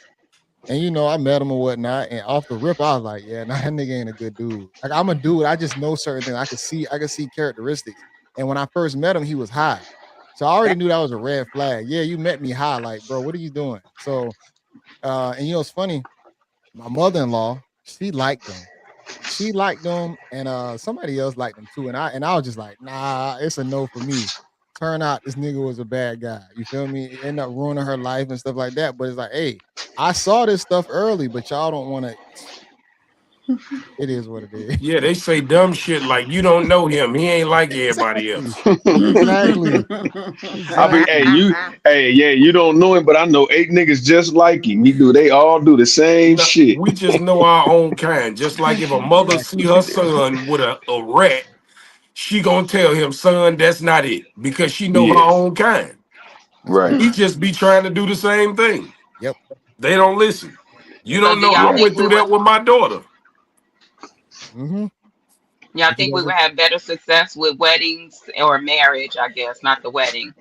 And I met him or whatnot, and off the rip, I was like, "Yeah, nah, that nigga ain't a good dude." Like I'm a dude, I just know certain things. I could see characteristics. And when I first met him, he was high, so I already That, knew that was a red flag. Yeah, you met me high, like, bro, what are you doing? So, and it's funny. My mother-in-law, she liked them. She liked them, and somebody else liked them too. And I was just like, nah, it's a no for me. Turn out this nigga was a bad guy. You feel me? It ended up ruining her life and stuff like that. But it's like, hey, I saw this stuff early, but y'all don't want to. It is what it is. Yeah, they say dumb shit like you don't know him. He ain't like everybody Exactly. else. Exactly. I be, hey, Exactly. yeah, you don't know him, but I know 8 niggas just like him. They all do the same No, shit. we just know our own kind. Just like if a mother see Exactly. her son with a rat, she gonna tell him, son, that's not it. Because she know her Yeah, own kind. That's right, We facts. just be trying to do the same thing. Yep. They don't listen. You So don't do know. I y'all right. think went we through would that with my daughter. Mm-hmm. y'all What you think gonna we would say? have better success with weddings or marriage, I guess, not the wedding,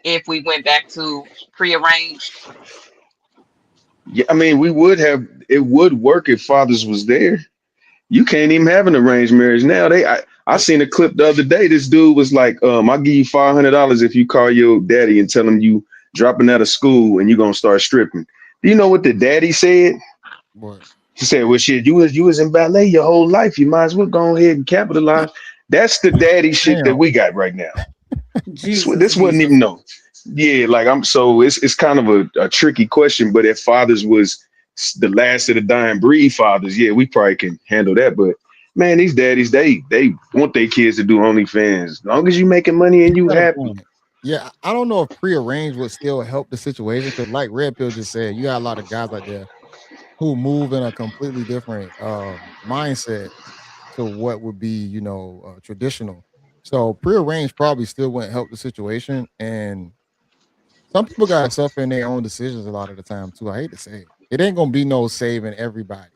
if we went back to prearranged? Yeah, I mean, we would have. It would work if fathers was there. You can't even have an arranged marriage now. I Nope. seen a clip the other day. This dude was like, I'll give you $500 if you call your daddy and tell him you dropping out of school and you gonna start stripping. Do you know what the daddy said? What? He said, well, shit, you was in ballet your whole life. You might as well go ahead and capitalize. That's the daddy shit that Damn. we got right now. Jesus, This wasn't Jesus. even no. Yeah, like it's kind of a tricky question, but if fathers was the last of the dying breed fathers, yeah, we probably can handle that. But man, these daddies, they want their kids to do OnlyFans. As long as you making money and You you got a happy. point. Yeah, I don't know if prearranged would still help the situation because, like Red Pill just said, you got a lot of guys out there who move in a completely different mindset to what would be, traditional. So prearranged probably still wouldn't help the situation. And some people gotta suffer in their own decisions a lot of the time too. I hate to say it. It ain't gonna be no saving everybody.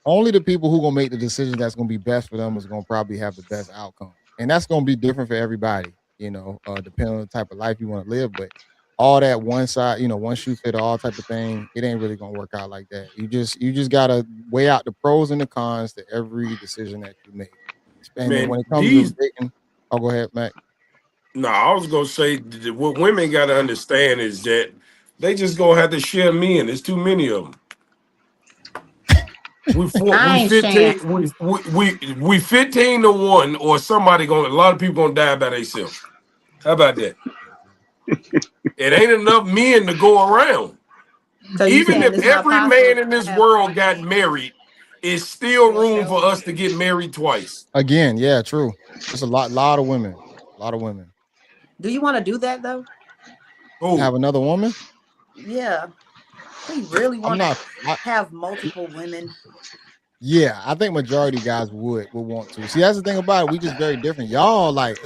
Only the people who gonna make the decisions that's gonna be best for them is gonna probably have the best outcome. And that's gonna be different for everybody, depending on the type of life you want to live. But all that one side, one shoe fit all type of thing, it ain't really gonna work out like that. You just gotta weigh out the pros and the cons to every decision that you make. And then Man, when it comes to these dating, oh, go ahead, Mac. no, I was gonna say what women gotta understand is that they just gonna have to share men. There's too many of them. I We ain't sharing. 15 we 15 to 1, or somebody gonna, a lot of people gonna die by themselves. How about that? It ain't enough men to go around. So you Even saying if it's not every possible man to in this have world one got man married, it's still to room share for with us men? to get married twice. Again, yeah, true. It's a lot of women, a lot of women. Do you want to do that though? Oh, Have another woman? Yeah. Do you really I'm want to not. have multiple women? Yeah, I think majority guys would want to. See, that's the thing about it. We just very different. Y'all like,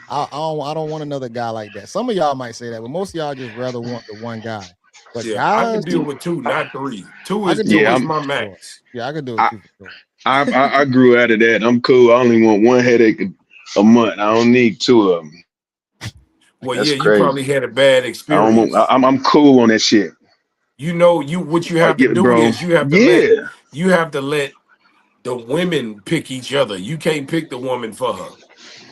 I don't want another guy like that. Some of y'all might say that, but most of y'all just rather want the one guy. But yeah, I can guys, deal with two, not three. Two I is could do two it Yeah, is with I'm. my two for sure. max. Yeah, I could do it I, two for sure. I grew out of that. I'm cool. I only want one headache a month. I don't need two of them. Well, That's yeah, you probably crazy. had a bad I don't want. experience. I'm cool on that shit. You know, you what you have to Yeah, do bro. is Yeah. you have to let the women pick each other. You can't pick the woman for her.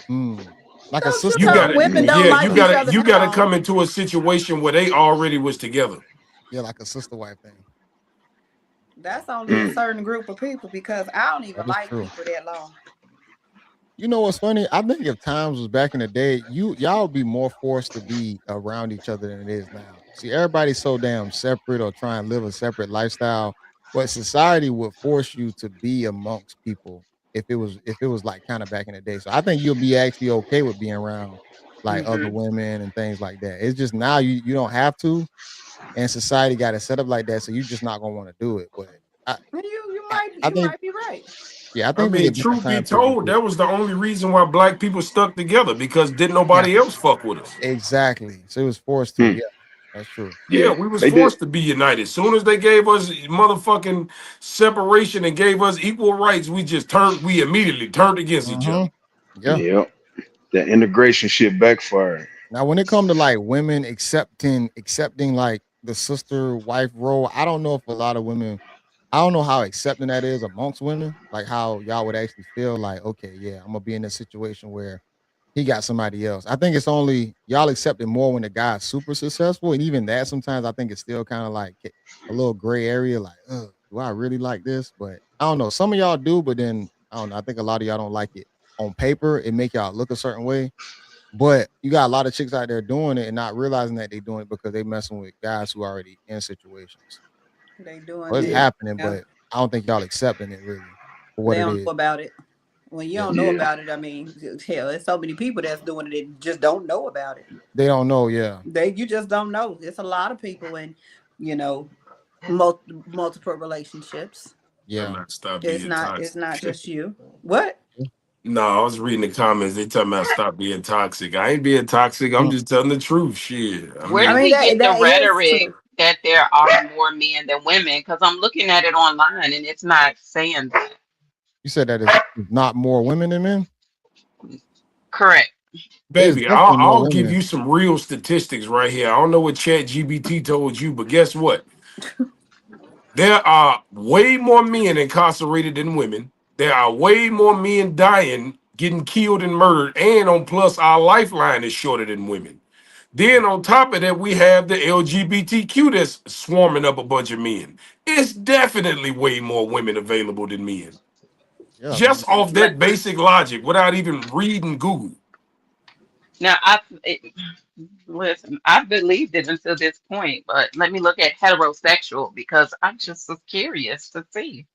Mm. Like a Don't you sister You know wife gotta, women thing. don't yeah, like each other you gotta now? come into a situation where they already was together. Yeah, like a sister wife thing. That's only a Mm. certain group of people because I don't even That is like true. people that long. You know what's funny? I think if times was back in the day, y'all would be more forced to be around each other than it is now. See, everybody's so damn separate or try and live a separate lifestyle, but society would force you to be amongst people if it was like kind of back in the day. So I think you'll be actually okay with being around like other Hmm. women and things like that. It's just now you don't have to, and society got it set up like that, so you're just not gonna want to do it. But I, You I, might I you think might be right. yeah, I I think there's a mean, different truth be time period told, to that was the only reason why black people stuck together because didn't yeah, nobody else fuck with us. exactly. So it was forced to. Hmm. Yeah, that's true. Yeah, Yeah. we was They did. forced to be united. Soon as they gave us motherfucking separation and gave us equal rights, we immediately turned against each other. Mhm. Yeah. Yeah. That integration shit backfired. Now when it come to, like, women accepting, like, the sister wife role, I don't know if a lot of women I don't know how accepting that is amongst women, like, how y'all would actually feel like, "Okay, yeah, Imma be in this situation where he got somebody else." I think it's only y'all accept it more when the guy's super successful, and even that sometimes I think it's still kinda like a little gray area, like, "Ugh, do I really like this?" But I don't know, some of y'all do, but then, I don't know, I think a lot of y'all don't like it. On paper, it make y'all look a certain way, but you got a lot of chicks out there doing it and not realizing that they doing it because they messing with guys who already in situations. They doing Well, it's it. happening, Yeah. but I don't think y'all accepting it really for what They it don't is. know about it. When you Yeah. don't know Yeah. about it, I mean, hell, there's so many people that's doing it that just don't know about it. They don't know, yeah. You just don't know. It's a lot of people in, you know, multiple relationships. I'm Yeah. not stop It's being not it's toxic. not just you. What? No, I was reading the comments. They talking about stop being toxic. I ain't being toxic. I'm Mm. just telling the truth. Shit. I Where I do mean, mean we that get the that is rhetoric true. that there are more men than women? Because I'm looking at it online and it's not saying that. You said that is not more women than men? Correct. It's baby, definitely more I'll give women. you some real statistics right here. I don't know what Chat GBT told you, but guess what? There are way more men incarcerated than women. There are way more men dying, getting killed and murdered, and on plus our lifeline is shorter than women. Then on top of that, we have the LGBTQ that's swarming up a bunch of men. It's definitely way more women available than men. Yeah, Just off Let, that basic logic, without even reading Google. now, listen, I believed it until this point, but let me look at heterosexual because I'm just so curious to see.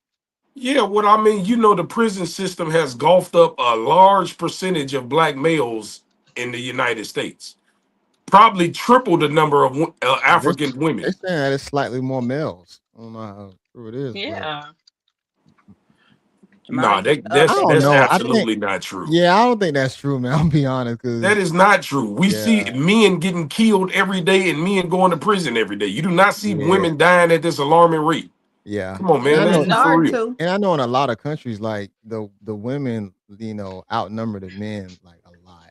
Yeah, what I mean, the prison system has golfed up a large percentage of black males in the United States. Probably triple the number of they African they women. saying that it's slightly more males. I don't know how true it is, but Yeah. Nah, Jamari put the I that's update don't that's know. up. I think absolutely not true. yeah, I don't think that's true, man. I'll be honest, That because is not true. We see yeah, men getting killed every day and men going to prison every day. You do not see yeah, women dying at this alarming rate. yeah. Come on, And man. I Let's know be for Start real. to. and I know in a lot of countries, like the women, outnumber the men like a lot.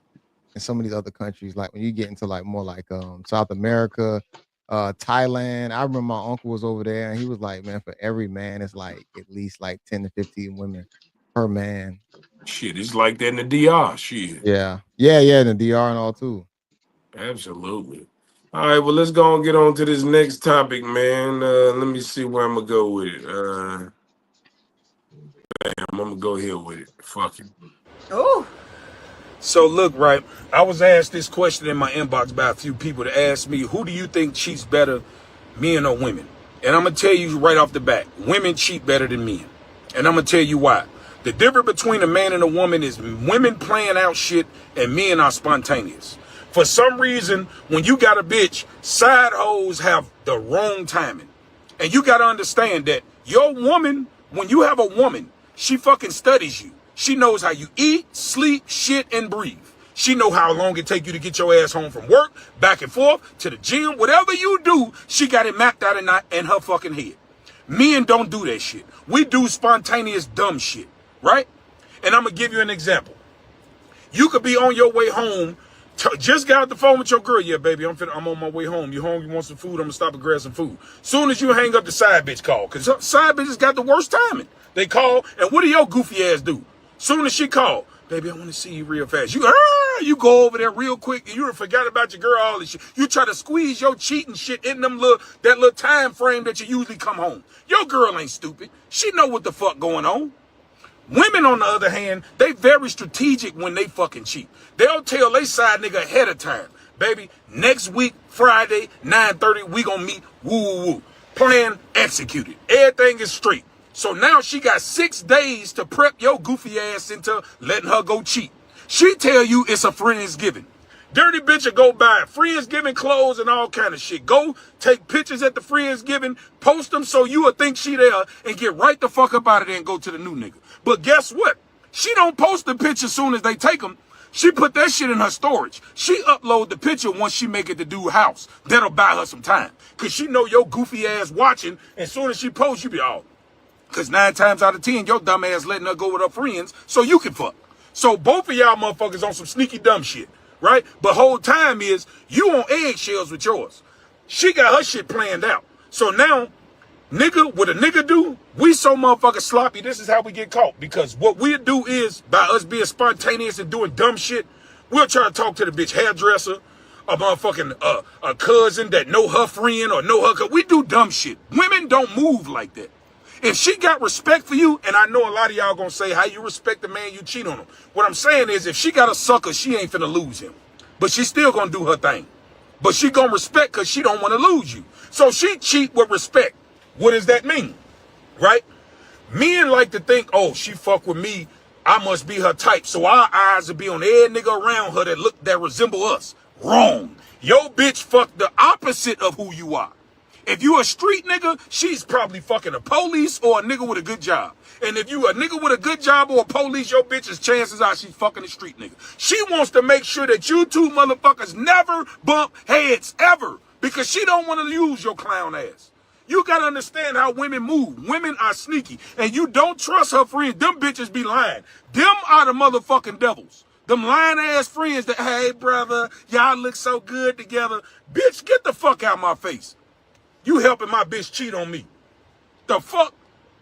in some of these other countries. Like when you get into like more like South America, Thailand. I remember my uncle was over there and he was like, man, for every man, it's like at least like 10 to 15 women per man. Shit, it's like that in the DR. Shit. Yeah. Yeah, in the DR and all too. Absolutely. All right, well, let's go and get on to this next topic, man. Let me see where I'm gonna go with it. I'm gonna go here with it. Fuck it. Oh, So look, right, I was asked this question in my inbox by a few people to ask me, who do you think cheats better, men or women? And I'm going to tell you right off the bat, women cheat better than men. And I'm going to tell you why. The difference between a man and a woman is women playing out shit and men are spontaneous. For some reason, when you got a bitch, side hoes have the wrong timing. And you got to understand that your woman, when you have a woman, she fucking studies you. She knows how you eat, sleep, shit, and breathe. She know how long it take you to get your ass home from work, back and forth, to the gym. Whatever you do, she got it mapped out in her fucking head. Men don't do that shit. We do spontaneous dumb shit, right? And I'm going to give you an example. You could be on your way home, just got off the phone with your girl. Yeah, baby, I'm on my way home. You home? You want some food? I'm going to stop and grab some food. Soon as you hang up, the side bitch call. Because side bitches got the worst timing. They call, and what do your goofy ass do? Soon as she call, baby, I want to see you real fast. You go over there real quick, and you forgot about your girl, all this shit. You try to squeeze your cheating shit in that little time frame that you usually come home. Your girl ain't stupid. She know what the fuck going on. Women, on the other hand, they very strategic when they fucking cheat. They'll tell they side nigga ahead of time, baby, next week, Friday, 9:30, we gonna meet, woo. Plan executed. Everything is straight. So now she got 6 days to prep your goofy ass into letting her go cheat. She tell you it's a Friendsgiving. Dirty bitch will go buy Friendsgiving clothes and all kind of shit. Go take pictures at the Friendsgiving, post them so you will think she there, and get right the fuck up out of there and go to the new nigga. But guess what? She don't post the picture as soon as they take them. She put that shit in her storage. She upload the picture once she make it to dude's house. That'll buy her some time. Cause she know your goofy ass watching, and soon as she posts, you be all. Because 9 times out of 10, your dumb ass letting her go with her friends so you can fuck. So both of y'all motherfuckers on some sneaky dumb shit, right? But whole time is you on eggshells with yours. She got her shit planned out. So now, nigga, what a nigga do, we so motherfucking sloppy, this is how we get caught. Because what we do is, by us being spontaneous and doing dumb shit, we'll try to talk to the bitch hairdresser, a motherfucking a cousin that know her friend or know her. We do dumb shit. Women don't move like that. If she got respect for you, and I know a lot of y'all gonna say how you respect the man you cheat on him. What I'm saying is, if she got a sucker, she ain't finna lose him. But she still gonna do her thing. But she gonna respect because she don't want to lose you. So she cheat with respect. What does that mean? Right? Men like to think, oh, she fuck with me, I must be her type. So our eyes will be on every nigga around her that resemble us. Wrong. Yo bitch fuck the opposite of who you are. If you a street nigga, she's probably fucking a police or a nigga with a good job. And if you a nigga with a good job or a police, your bitch's chances are she's fucking a street nigga. She wants to make sure that you two motherfuckers never bump heads ever because she don't want to use your clown ass. You got to understand how women move. Women are sneaky. And you don't trust her friends. Them bitches be lying. Them are the motherfucking devils. Them lying ass friends that, hey, brother, y'all look so good together. Bitch, get the fuck out my face. You helping my bitch cheat on me. The fuck?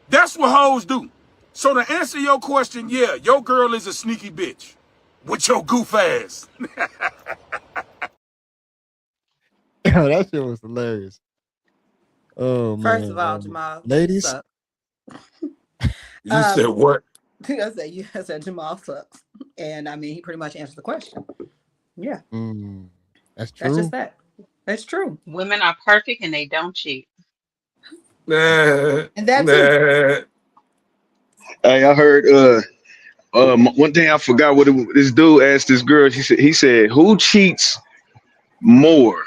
That's what hoes do. So to answer your question, yeah, your girl is a sneaky bitch. With your goof ass. That shit was hilarious. Oh, man. First of all, Jamal, ladies, suck. You said what? I said Jamal sucks. And I mean, he pretty much answered the question. Yeah. That's true. That's just that. That's true. Women are perfect and they don't cheat. Nah, And that too. Hey, I heard one thing I forgot what this dude asked this girl. He said, who cheats more?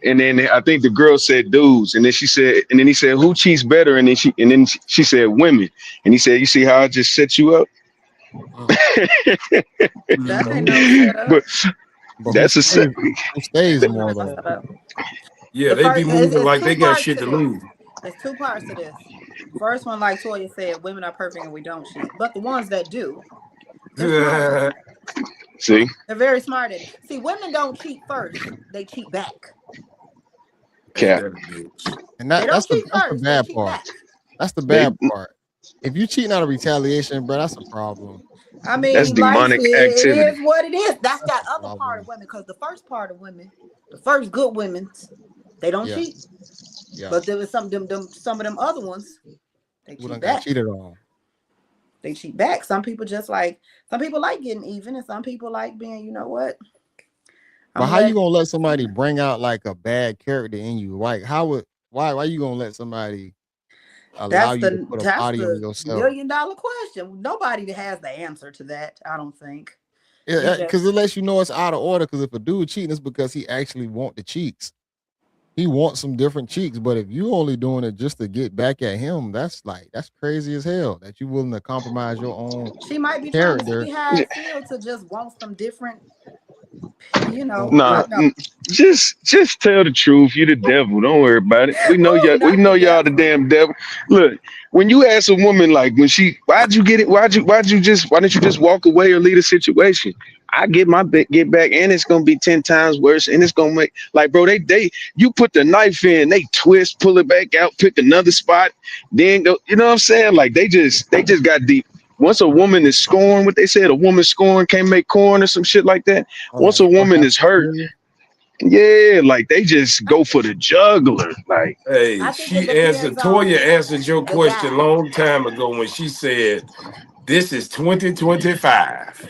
And then I think the girl said dudes, and then he said, who cheats better? And then she said women. And he said, you see how I just set you up? That ain't no setup. But that's a set. Who stays more though? Yeah, they be moving like they got shit to lose. There's 2 parts to this. First one, like Toya said, women are perfect and we don't cheat. But the ones that do, there's See, They're very smart at it. See, women don't cheat first; they cheat back. Ain't Cap. that a bitch? And They don't cheat that's the first; they bad cheat part. back. That's the They bad part. If you cheating out of retaliation, bro, that's a problem. I that's mean, life demonic it activity. is what it is. That's That's that the other part of problem. women. Because the first part of women, the first good women, they don't Yeah, cheat. yeah. But there was some of them other ones, they Who cheat done got back. cheated on? They cheat back. Some people like getting even, and some people like being, you know what? I'm But gonna how you let gonna let somebody bring out like a bad character in you? Like why you gonna let somebody allow you to put a that's body on the yourself? $1,000,000 question. Nobody has the answer to that, I don't think. You Yeah, because just it lets you know it's out of order. Because if a dude cheating, it's because he actually want the cheeks. He wants some different cheeks. But if you only doing it just to get back at him, that's crazy as hell. That you willing to compromise your own she might be trying to character see how it feels to just want some different, on I Nah, don't know. just tell the truth. You the devil. Don't worry about it. We know Ooh, y'all. We not the know y'all the devil. damn devil. Look, when you ask a woman like when she, why'd you get it? Why didn't you just walk away or leave the situation? I get back, and it's gonna be 10 times worse, and it's gonna make like, bro. You put the knife in, they twist, pull it back out, pick another spot, then go. You know what I'm saying? Like they just got deep. Once a woman is scorned, what they said, a woman scorned can't make corn or some shit like that. Once a what woman happened is hurt, to you. yeah, like they just go for the juggler. Like, Hey, I think it she depends answered. Toya on answered your the question a guy. long time ago when she said, "This is 2025."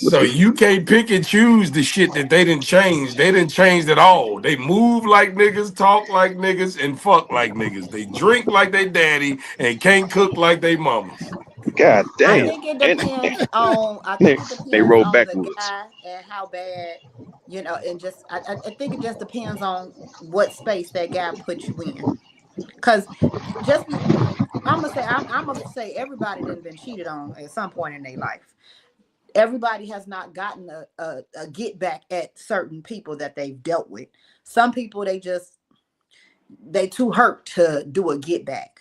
what So the you can't pick and choose the shit that they didn't change. They didn't change at all. They move like niggas, talk like niggas, and fuck like niggas. They drink like they daddy and can't cook like they mamas. god I damn. think it And depends on they, they roll the backwards. guy and how bad, and just I think it just depends on what space that guy put you in. Cause just be I'm gonna say everybody done been cheated on at some point in their life. Everybody has not gotten a get back at certain people that they've dealt with. Some people they too hurt to do a get back.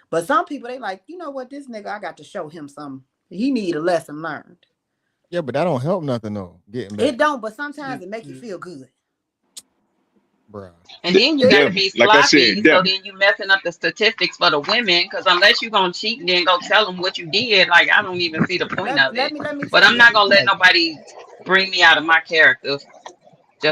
But some people they like, you know what, this nigga, I got to show him some. He need a lesson learned. Yeah, but that don't help nothing though. Getting It back, don't, but sometimes it make you feel good. bruh. And then you got to Devil, be like I said, sloppy. So devil. then you messing up the statistics for the women. Because unless you're going to cheat and then go tell them what you did, like, I don't even see the point of it. Let me But tell I'm you. not going to let Like nobody bring me out of my character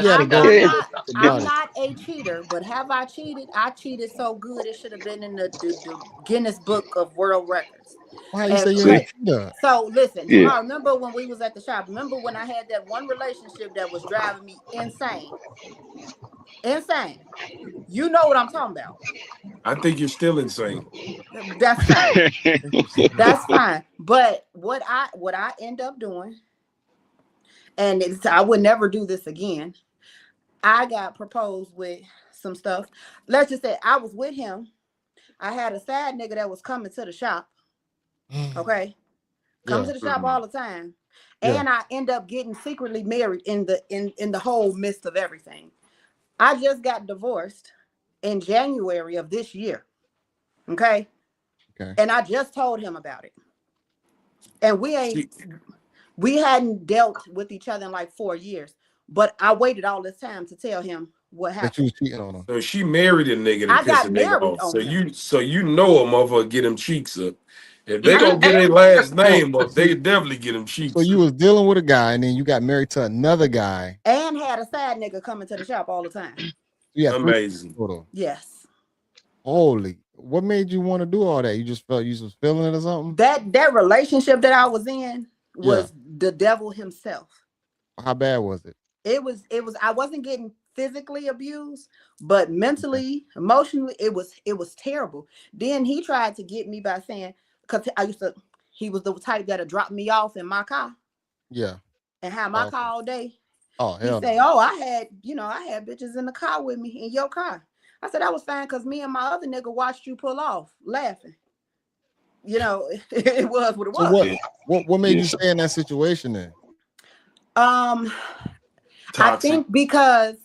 you just had to because go I'm Yeah, they not look something about I'm it. different. not a cheater, but have I cheated? I cheated so good it should have been in the Guinness Book of World Records. Why you And say you ain't see, a cheater? so listen, yeah. Kamar, remember when we was at the shop? Remember when I had that one relationship that was driving me insane? Insane. You know what I'm talking about. I think you're still insane. That's fine. I think you still That's fine. But what I end up doing, and I would never do this again. I got proposed with some stuff. Let's just say I was with him. I had a sad nigga that was coming to the shop. Okay, coming yeah, to the shop all the time, yeah. and I end up getting secretly married in the whole midst of everything. I just got divorced in January of this year. Okay, Okay. and I just told him about it, and She, we hadn't dealt with each other in like 4 years, but I waited all this time to tell him what That you happened. was cheating on him. so she married a nigga to I piss a got nigga married off. on him. So you know a motherfucker get them cheeks up. If they gonna get their last So name up, they definitely get them so cheeks you up. was dealing with a guy and then you got married to another guy. And had a sad nigga coming to the shop all the time. You got three Amazing. total. Yes. Holy, what made you want to do all that? You just felt you was feeling it or something? That relationship that I was in Yeah. was the devil himself. How bad was it? It was I wasn't getting physically abused, but Okay. mentally, emotionally, it was terrible. Then he tried to get me by saying, because he was the type that'll drop me off in my car Yeah. and have my Oh, car okay. all day. Oh He hell say, no. "Oh, I had bitches in the car with me in your car." I said that was fine because me and my other nigga watched you pull off laughing. It was what it So was. Yeah, what made yeah. you stay in that situation then? Um, I Toxic. think because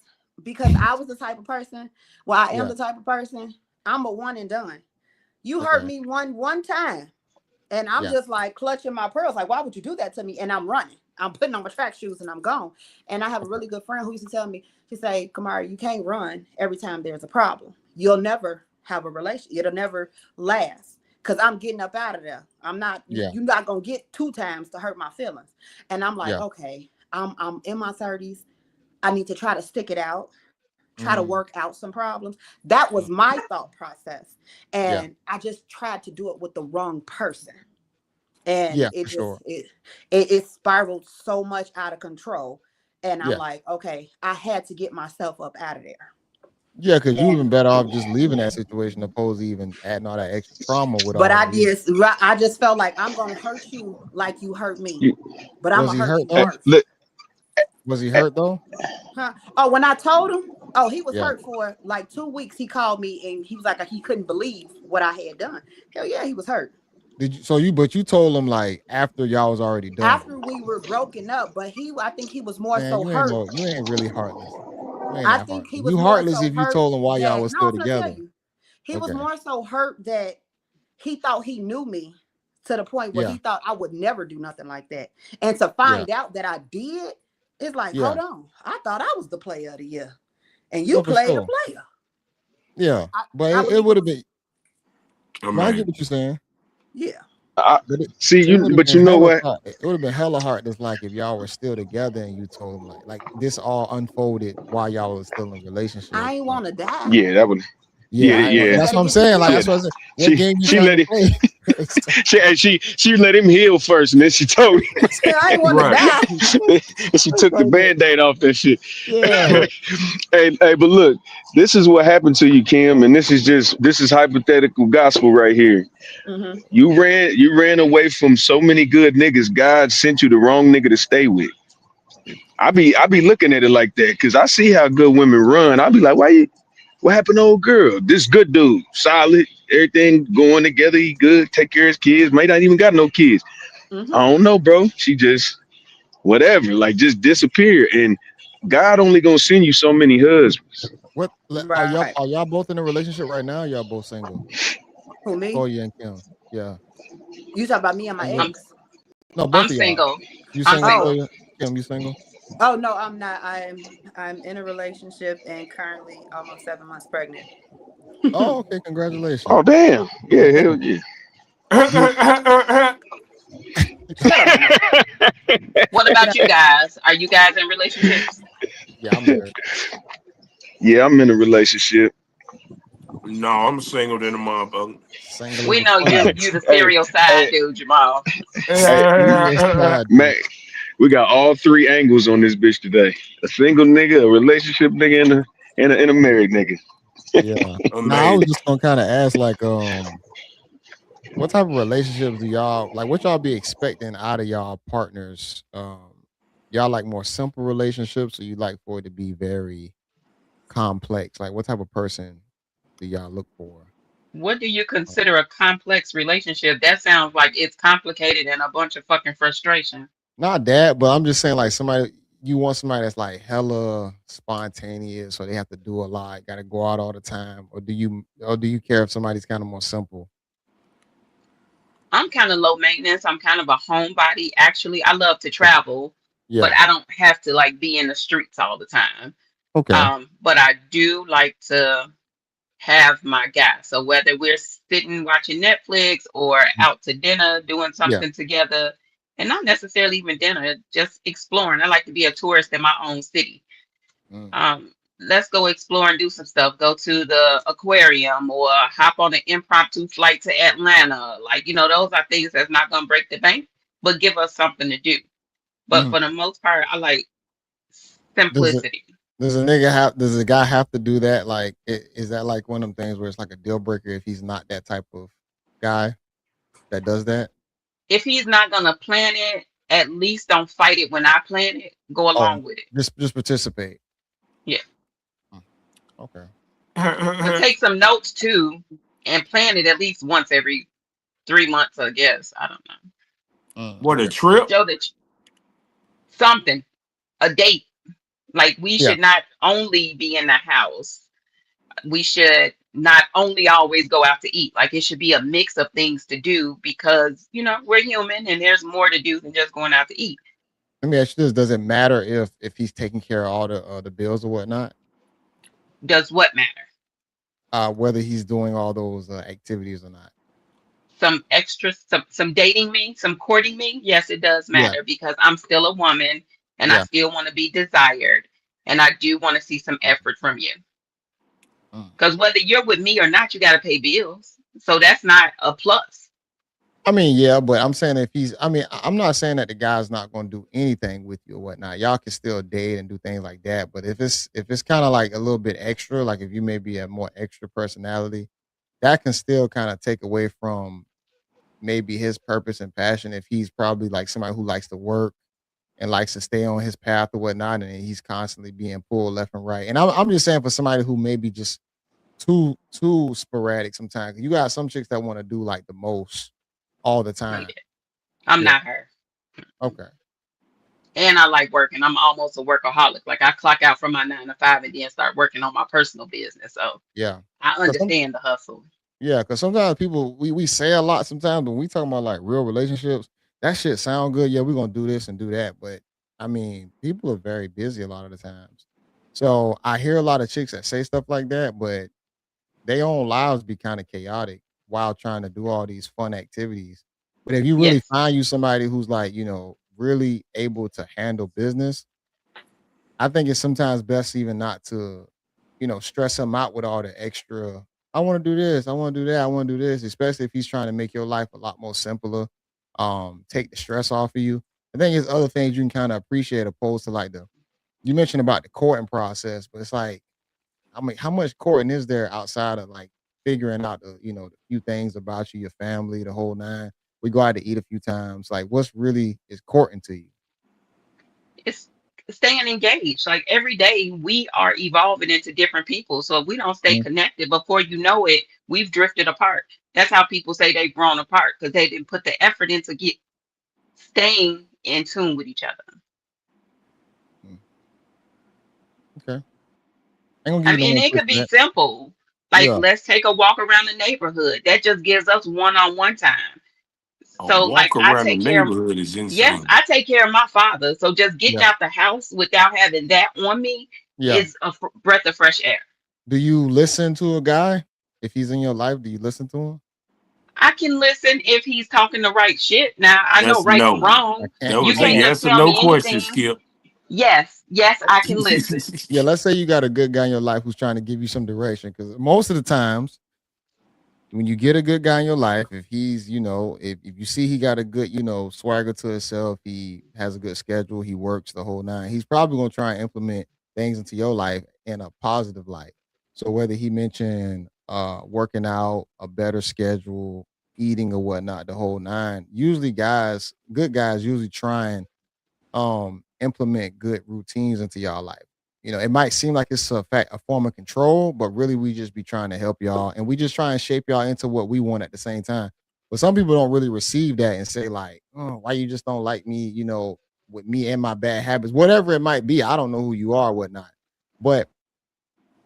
I was the type of person. Well, I am Yeah. the type of person. I'm a one and done. You hurt Okay. me one time, and I'm Yeah. just like clutching my pearls. Like, why would you do that to me? And I'm running. I'm putting on my track shoes and I'm gone. And I have a really good friend who used to tell me, she say, Kamara, you can't run every time there's a problem. You'll never have a relationship. It'll never last. Cause I'm getting up out of there. I'm not, Yeah. you're not gonna get 2 times to hurt my feelings. And I'm like, Yeah. okay, I'm in my 30s. I need to try to stick it out, try to Mm, work out some problems. That was mm, my thought process. yeah. And I just tried to do it with the wrong person. And Yeah, it for just sure. it spiraled so much out of control. And I'm Yeah. like, okay, I had to get myself up out of there. Yeah, because you And even better off just leaving that situation opposed to even adding all that extra trauma with but all the reasons. I just felt like I'm gonna hurt you like you hurt me, You, but I'm Was gonna he hurt hurt you eh, though? worse. look, Was he eh, hurt though? Huh? Oh, when I told him, oh, he was Yeah. hurt for like 2 weeks. He called me and he was like he couldn't believe what I had done. Hell yeah, he was hurt. Did you? So but you told him like after y'all was already done. After we were broken up, but I think he was more Man, so you ain't hurt. no, you ain't really heartless. You ain't I that think heartless. he was You more heartless so if you hurt told him why y'all that was no, still I'm gonna tell together. you. He was Okay. more so hurt that he thought he knew me to the point where Yeah. he thought I would never do nothing like that. And to Yeah. find out that I did, it's like, Yeah. hold on. I thought I was the player of the year. And you No, for played a sure. player. Yeah. But I it believe it would have was, been. Oh, Well, I get man. what you're saying. yeah. I, But see it you, would have but been you know hella what? hard. It would have been hella hard. Just like if y'all were still together and you told him like this all unfolded while y'all was still in a relationship. I ain't Like, want to die. Yeah, that would. yeah, Yeah, I ain't want. yeah, That's Better what I'm get this saying. Like yeah. that's money. what I said. What She game you she trying let to it. play? She let him heal first, and then she told him, I ain't want to Right. die. and she It's took the like that. band-aid off that shit. Yeah. Hey, but look, this is what happened to you, Kim, and this is hypothetical gospel right here. Hmm. You ran away from so many good niggas. God sent you the wrong nigga to stay with. I be looking at it like that because I see how good women run. I be like, why you? What happened to old girl? This good dude, solid, everything going together. He good, take care of his kids. May not even got no kids. Hmm. I don't know, bro. She just whatever, like just disappear. And God only gonna send you so many husbands. What Right. are y'all both in a relationship right now? Or y'all both single? Who, me? Toya and Kim. Yeah. You talk about me and my Single. I'm ex? No, I'm both of y'all. single. You I'm single, Oh, single. Toya? Kim, you single? oh no, I'm not. I'm in a relationship and currently almost 7 months pregnant. Oh, okay. Congratulations. Oh damn, yeah, God hell damn. yeah. Shut up, Jamar. What Get about up. you guys? Are you guys in relationships? Yeah, I'm married. Yeah, I'm in a relationship. No, I'm single than a motherfucker. Single as We a know you file. you the Hey, serial side hey, dude, Jamal. hey, Serious side man, dude. we got all three angles on this bitch today. A single nigga, a relationship nigga, and a married nigga. Yeah. Now I was Amazing. just gonna kind of ask like what type of relationships do y'all like what y'all be expecting out of y'all partners? Y'all like more simple relationships or you like for it to be very complex? Like what type of person do y'all look for? What do you consider a complex relationship? That sounds like it's complicated and a bunch of fucking frustration. Not that, but I'm just saying like somebody you want somebody that's like hella spontaneous or they have to do a lot, gotta go out all the time, or do you care if somebody's kind of more simple? I'm kind of low maintenance. I'm kind of a homebody. Actually, I love to Okay. travel, but Yeah. I don't have to like be in the streets all the time. Okay. But I do like to have my guy. So whether we're sitting watching Netflix or Mm. out to dinner doing Yeah. something together, and not necessarily even dinner, just exploring. I like to be a tourist in my own city. Mm. Let's go explore and do some stuff. Go to the aquarium or hop on an impromptu flight to Atlanta. Like, those are things that's not gonna break the bank, but give us something to do. But Mm. for the most part, I like Does it simplicity. does a guy have to do that? Like is that like one of them things where it's like a deal breaker if he's not that type of guy that does that? If he's not gonna plan it, at least don't fight it when I plan it. Go Oh, along with it. just participate. Yeah. Mm. Okay. But take some notes too and plan it at least once every 3 months, I guess. I don't know. What, a Okay. trip? Show that something, a date. Like we Yeah. should not only be in the house. We should not only always go out to eat. Like it should be a mix of things to do because, we're human and there's more to do than just going out to eat. Let me ask you this: does it matter if he's taking care of all the bills or whatnot? Does what matter? Whether he's doing all those activities or not? Some extra, some dating me, some courting me. Yes, it does Yeah, matter because I'm still a woman and I yeah. still want to be desired, and I do want to see some effort from you. Mm. Because whether you're with me or not, you got to pay bills. So that's not a plus. I mean, yeah, but I'm saying if he's, I mean, I'm not saying that the guy's not going to do anything with you or whatnot. Y'all can still date and do things like that. But if it's kind of like a little bit extra, like if you maybe a more extra personality, that can still kind of take away from maybe his purpose and passion. If he's probably like somebody who likes to work and likes to stay on his path or whatnot, and he's constantly being pulled left and right. And I'm just saying for somebody who maybe just too sporadic sometimes. You got some chicks that want to do like the most all the Oh, time. yeah. I'm Yeah. not her. Okay. And I like working. I'm almost a workaholic. Like I clock out from my 9 to 5 and then start working on my personal business. So Yeah. I Cause some, understand the hustle. yeah, because sometimes people we say a lot sometimes when we talking about like real relationships, that shit sound good. Yeah, we're gonna do this and do that. But I mean, people are very busy a lot of the times. So I hear a lot of chicks that say stuff like that, but their own lives be kind of chaotic while trying to do all these fun activities. But if you really Yes. find you somebody who's like, really able to handle business, I think it's sometimes best even not to, stress him out with all the extra. I want to do this. I want to do that. I want to do this. Especially if he's trying to make your life a lot more simpler. Take the stress off of you. I think it's other things you can kind of appreciate opposed to like you mentioned about the courting process, but it's like, I mean, how much courting is there outside of like figuring out the few things about you, your family, the whole nine? We go out to eat a few times. Like, what's really is courting to you? It's staying engaged. Like every day we are evolving into different people. So if we don't stay Mhm. connected, before you know it, we've drifted apart. That's how people say they've grown apart because they didn't put the effort into get staying in tune with each other. Mm, okay. I ain't gonna give I you no mean, more it could be pushback. simple. Like, Yeah. let's take a walk around the neighborhood. That just gives us one-on-one time. A So, like, walk I around the take care of, neighborhood is yes, insane. I take care of my father. So, just getting Yeah. out the house without having that on me Yeah. is a breath of fresh air. Do you listen to a guy if he's in your life? Do you listen to him? I can listen if he's talking the right shit. Now, I know That's right from no. I wrong. can't. That You was a Hold can't on. just yes or tell no me question, anything. Skip. Yes, yes, I can listen. Yeah. Let's say you got a good guy in your life who's trying to give you some direction, because most of the times when you get a good guy in your life, if he's, if you see he got a good, swagger to himself, he has a good schedule, he works the whole nine, he's probably gonna try and implement things into your life in a positive light. So whether he mentioned working out, a better schedule, eating or whatnot, the whole nine, usually good guys usually try and implement good routines into y'all life. It might seem like it's a form of control, but really we just be trying to help y'all, and we just try and shape y'all into what we want at the same time. But some people don't really receive that and say like, "Oh, why you just don't like me?" With me and my bad habits, whatever it might be. I don't know who you are, or whatnot. But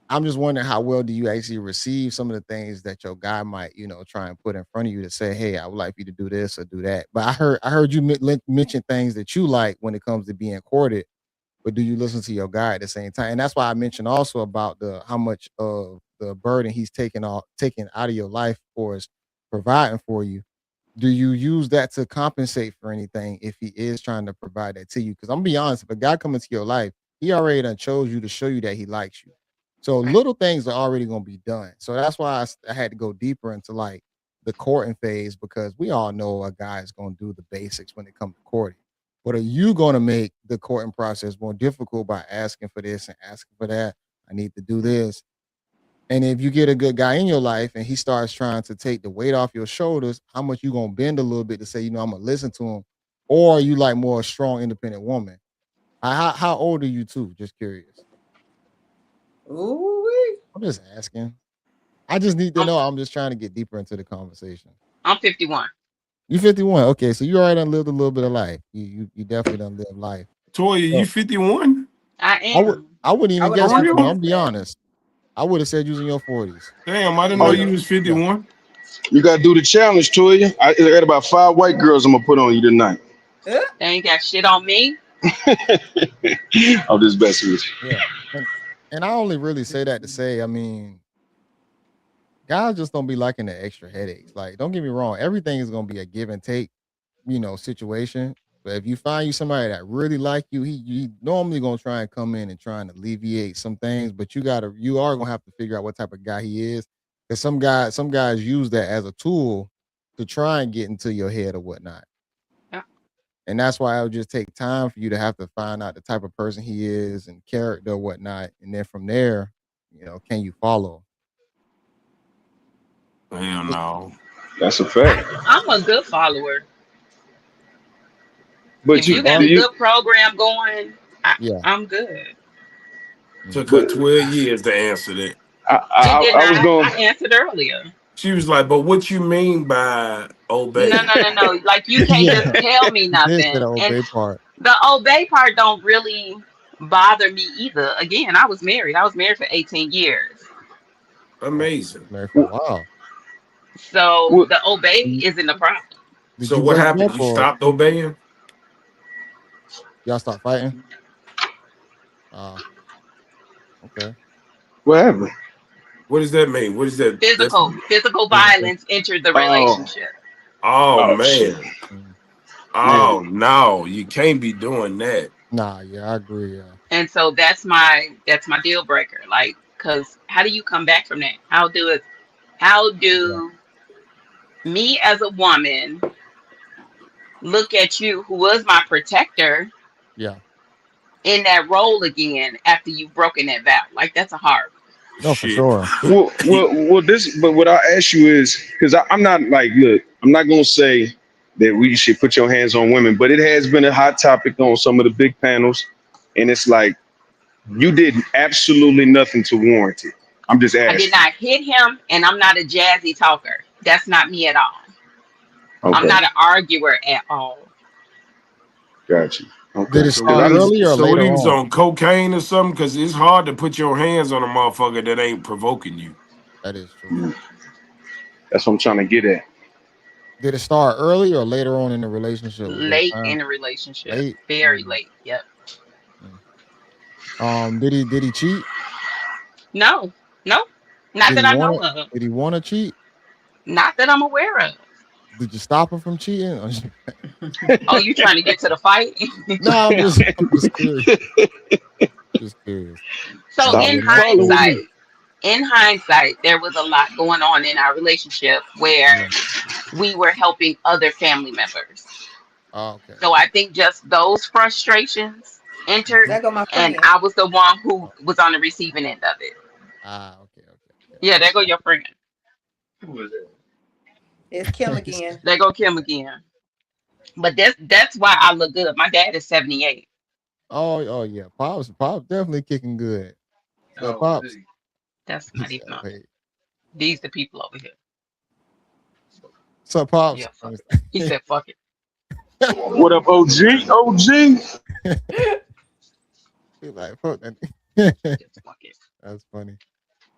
I'm just wondering how well do you actually receive some of the things that your guy might, try and put in front of you to say, "Hey, I would like you to do this or do that." But I heard you mention things that you like when it comes to being courted, but do you listen to your guy at the same time? And that's why I mentioned also about the how much of the burden he's taking out of your life for is providing for you. Do you use that to compensate for anything if he is trying to provide that to you? Because I'm gonna be honest, if a guy comes into your life, he already done chose you to show you that he likes you. So Right. little things are already gonna be done. So that's why I had to go deeper into like the courting phase, because we all know a guy is gonna do the basics when it comes to courting. But are you gonna make the courting process more difficult by asking for this and asking for that? I need to do this. And if you get a good guy in your life and he starts trying to take the weight off your shoulders, how much you gonna bend a little bit to say, I'm gonna listen to him, or are you like more a strong, independent woman? How old are you too? Just curious. Ooh. I'm just asking. I just need to I'm know. I'm just trying to get deeper into the conversation. I'm 51. You 51. Okay, so you already done lived a little bit of life. You definitely done lived life. Toya, you So 51? I I would am. I wouldn't I even would have guess For never 51. real? I'm guessed be that. honest. I would have said you was in your 40s. Damn, I didn't know Oh, you was Yeah. 51. you gotta do the challenge, Toya. I got about 5 white girls I'm gonna put on you tonight. Uh, They ain't got shit on me. I'm just messing with you. Yeah. And and I only really say that to say, I mean, guys just don't be liking the extra headaches. Like, don't get me wrong, everything is gonna be a give and take, situation. But if you find you somebody that really like you, he normally gonna try and come in and try and alleviate some things, but you are gonna have to figure out what type of guy he is. Because some guys use that as a tool to try and get into your head or whatnot. Yeah. And that's why it would just take time for you to have to find out the type of person he is and character or whatnot. And then from there, can you follow? Hell It- no. That's a fact. I'm a good follower. But If You you you got are? a you good program going, Yeah. I'm good. Took Mm. her but 12 years to answer that. I It I, did I was not. going I answered earlier. She was like, but what you mean by No, obey? no, no, no. Like you can't Yeah. just tell me You did say nothing. the And obey part. the obey part don't really bother me either. Again, I was married. I was married for 18 years. Wow. Amazing. Married for a while. So what the obey Did isn't the problem. did So you what break happened? up You or stopped obeying? y'all start fighting? Uh, okay. what happened? What does that mean? What is that? That's Physical Physical. violence entered the Oh, relationship. oh oh shit, man. Mm. man. Oh no, you can't be doing that. Nah, yeah, I agree. Yeah. And so that's my deal breaker. Like, cause how do you come back from that? How Yeah. do me as a woman look at you who was my protector Yeah. in that role again after you've broken that vow? Like that's a hard one. No, for Shit. sure. But what I ask you is because I'm not like, look, I'm not gonna say that we should put your hands on women, but it has been a hot topic on some of the big panels, and it's like you did absolutely nothing to warrant it. I'm just I did asking. not hit him, and I'm not a jazzy talker. That's not me at all. I'm Okay, not an arguer at all. got you. Okay, Did it So because start what I is early or so what later he was on? on cocaine or something? Because it's hard to put your hands on a motherfucker that ain't provoking you. That is true. that's what I'm trying to get at. Did it start early or later on in the relationship? Was there a Late time in a relationship, late? very late. Yep. Mm. Did he cheat? No, no, not Did he that I want know it? of. Did he want to cheat? Not that I'm aware of. Did you stop him from cheating? Oh, you trying to get to the fight? No, I'm No. just curious. Just curious. So No, Stop you're not. following me. in hindsight, there was a lot going on in our relationship where Yeah. we were helping other family members. Oh, okay. So I think just those frustrations entered, Mhm. There go my and friend. I was the one who Oh, was on the receiving end of it. okay, okay, okay. Yeah, there go your friend. It's Kim again. There go Kim again. But that's why I look good. My dad is 78. Oh, yeah. Pops definitely kicking good. So Pops, That's he not said, even "Oh on here. hey, These the people over here. so Pops." Yeah, fuck it. He said, "Fuck it." What up, OG? OG? He like, fuck that. Just fuck it. That's funny.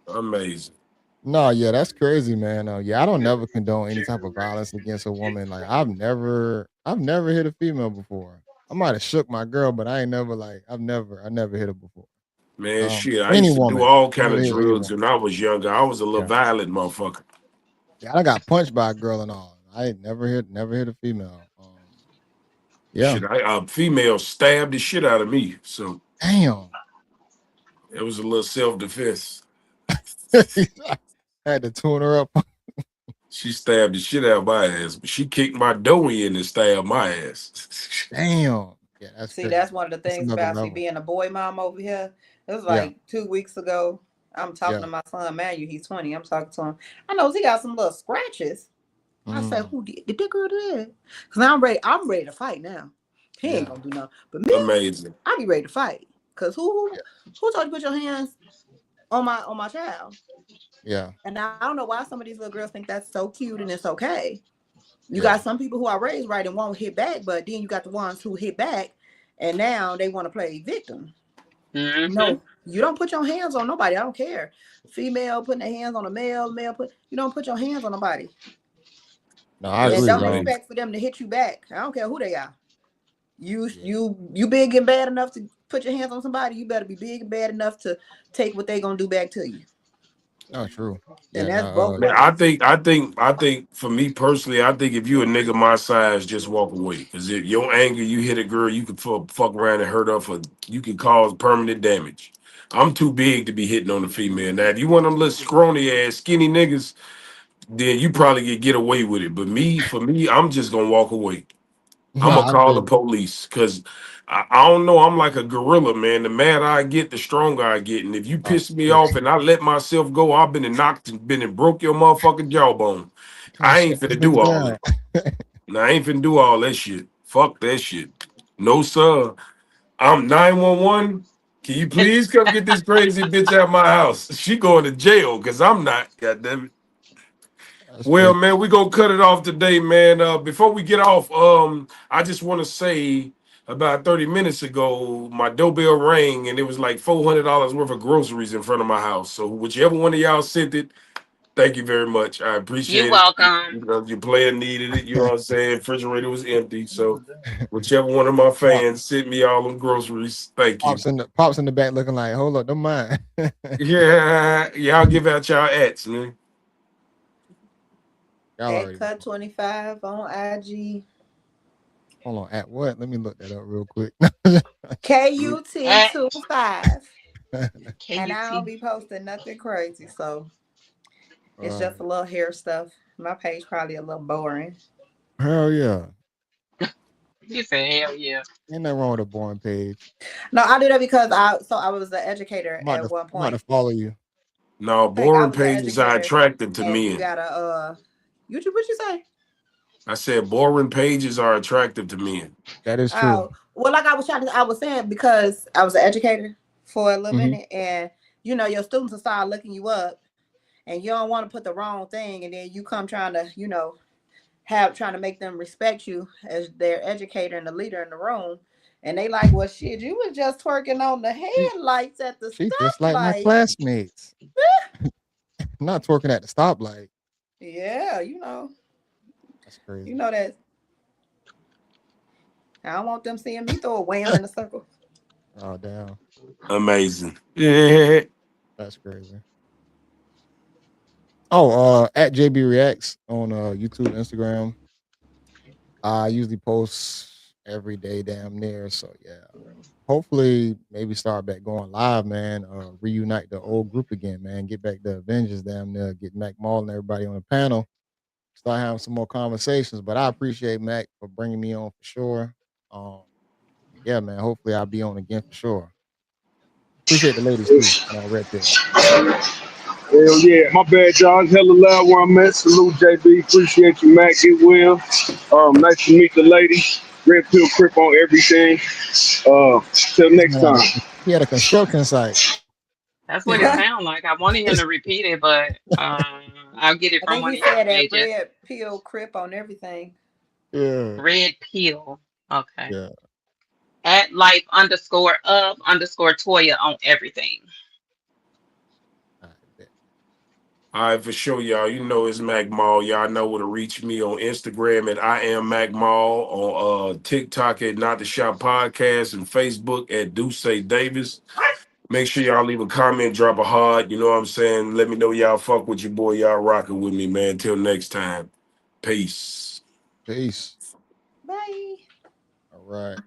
Amazing. No, yeah, that's crazy, man. Yeah, I don't never condone any type of violence against a woman. Like I've never hit a female before. I might have shook my girl, but I never hit her before. Man, shit. I Any used to do woman, all kind never of hit any drugs woman. when I was younger. I was a little Yeah, violent motherfucker. yeah. I got punched by a girl and all. I ain't never hit a female. Yeah. Shit, a female stabbed the shit out of me. So Damn. it was a little self-defense. I had to tune her up. She stabbed the shit out of my ass, but she kicked my dough in and stabbed my ass. Damn. Yeah, that's See, crazy. that's one of the That's things another about me level. being a boy mom over here. It was Yeah. like 2 weeks ago. I'm talking Yeah. to my son Manuel. He's 20. I'm talking to him. I know he got some little scratches. I said, Mm, "Who did that girl do that?" Because I'm ready. I'm ready to fight now. He ain't yeah. gonna do nothing. But me, Amazing. I be ready to fight. Cause who Yeah. who told you to put your hands on my child? Yeah. And I don't know why some of these little girls think that's so cute and it's okay. You Yeah. got some people who are raised right and won't hit back, but then you got the ones who hit back and now they want to play victim. Mm-hmm. No, you don't put your hands on nobody. I don't care. Female putting their hands on a male, you don't put your hands on nobody. No, I And That's agree, don't bro. amazing. expect for them to hit you back. I don't care who they are. You big and bad enough to put your hands on somebody, you better be big and bad enough to take what they gonna do back to you. Oh, true. And Yeah, that's no, both Man, ways. I think for me personally, I think if you a nigga my size, just walk away. Cause if your anger, you hit a girl, you could fuck around and hurt her for, you can cause permanent damage. I'm too big to be hitting on a female. Now, if you want them little scrawny ass skinny niggas, then you probably could get away with it. But me, for me, I'm just gonna walk away. I'm no, gonna I call the feel police because I don't know. I'm like a gorilla, man. The madder I get, the stronger I get. And if you oh, piss me yeah. off and I let myself go, I've been and knocked and been and broke your motherfucking jawbone. I I shut ain't this finna do nigga all down. that. Nah, I ain't finna do all that shit. Fuck that shit. No, sir. I'm 911. Can you please come get this crazy bitch out of my house? She going to jail because I'm not. Goddamn it. That's Well, crazy. man, we gonna cut it off today, man. Before we get off, I just want to say about 30 minutes ago, my doorbell rang and it was like $400 worth of groceries in front of my house. So whichever one of y'all sent it, thank you very much. I You're appreciate it. welcome. You know, your player needed it. You know what I'm saying? Refrigerator was empty, so whichever one of my Pop, fans sent me all them groceries, thank you. pops in the back looking like, hold up, don't mind. Yeah, y'all give out y'all ats, man. Y'all At already Cut know. 25 on IG. Hold on, at what? Let me look that up real quick. KUT At 25. And I don't KUT. be posting nothing crazy. So it's Right. just a little hair stuff. My page probably a little boring. Hell yeah. You said hell yeah. Ain't nothing wrong with a boring page. No, I do that because I was an educator I'm about at to one I'm about to point. follow you. No, Like I boring was an pages are educator attractive to and you men. gotta what you say? I said boring pages are attractive to men. That is true. Oh, well, like I was saying, because I was an educator for a little Hmm. minute, and your students will start looking you up, and you don't want to put the wrong thing, and then you come trying to, trying to make them respect you as their educator and the leader in the room, and they like, well, shit, you was just twerking on the She, headlights at the she just like my stoplight. classmates. Not twerking at the stoplight. Yeah, That's crazy. you know that. I don't want them seeing me throw a wham in a circle. Oh damn. Amazing. Yeah. That's crazy. Oh, at JB Reacts on YouTube, Instagram. I usually post every day, damn near. So yeah, hopefully maybe start back going live, man. Reunite the old group again, man. Get back the Avengers, damn near. Get MacMaal and everybody on the panel. Start having some more conversations. But I appreciate Mac for bringing me on for sure. Um, yeah, man. Hopefully I'll be on again for sure. Appreciate the ladies too. Red pill. Hell yeah, my bad, y'all. Hella loud where I'm at. Salute, JB. Appreciate you, Mac. Get well. Nice to meet the lady. Red pill crip on everything. Till This next man, time. he had a construction site. That's what it I sounds like. I wanted him to repeat it, but I'll get it from think one he of y'all said that pages. red pill crip on everything. Yeah, Red Pill. Okay. yeah. At life underscore of underscore Toya on everything. All right, bet. All right, for sure, y'all. You know it's MacMaal. Y'all know where to reach me on Instagram at I am MacMaal, on TikTok at Not the Shop Podcast, and Facebook at Do Say Davis. Make sure y'all leave a comment, drop a heart. You know what I'm saying? Let me know y'all fuck with your boy. Y'all rocking with me, man. Till next time. Peace. Peace. Bye. All right.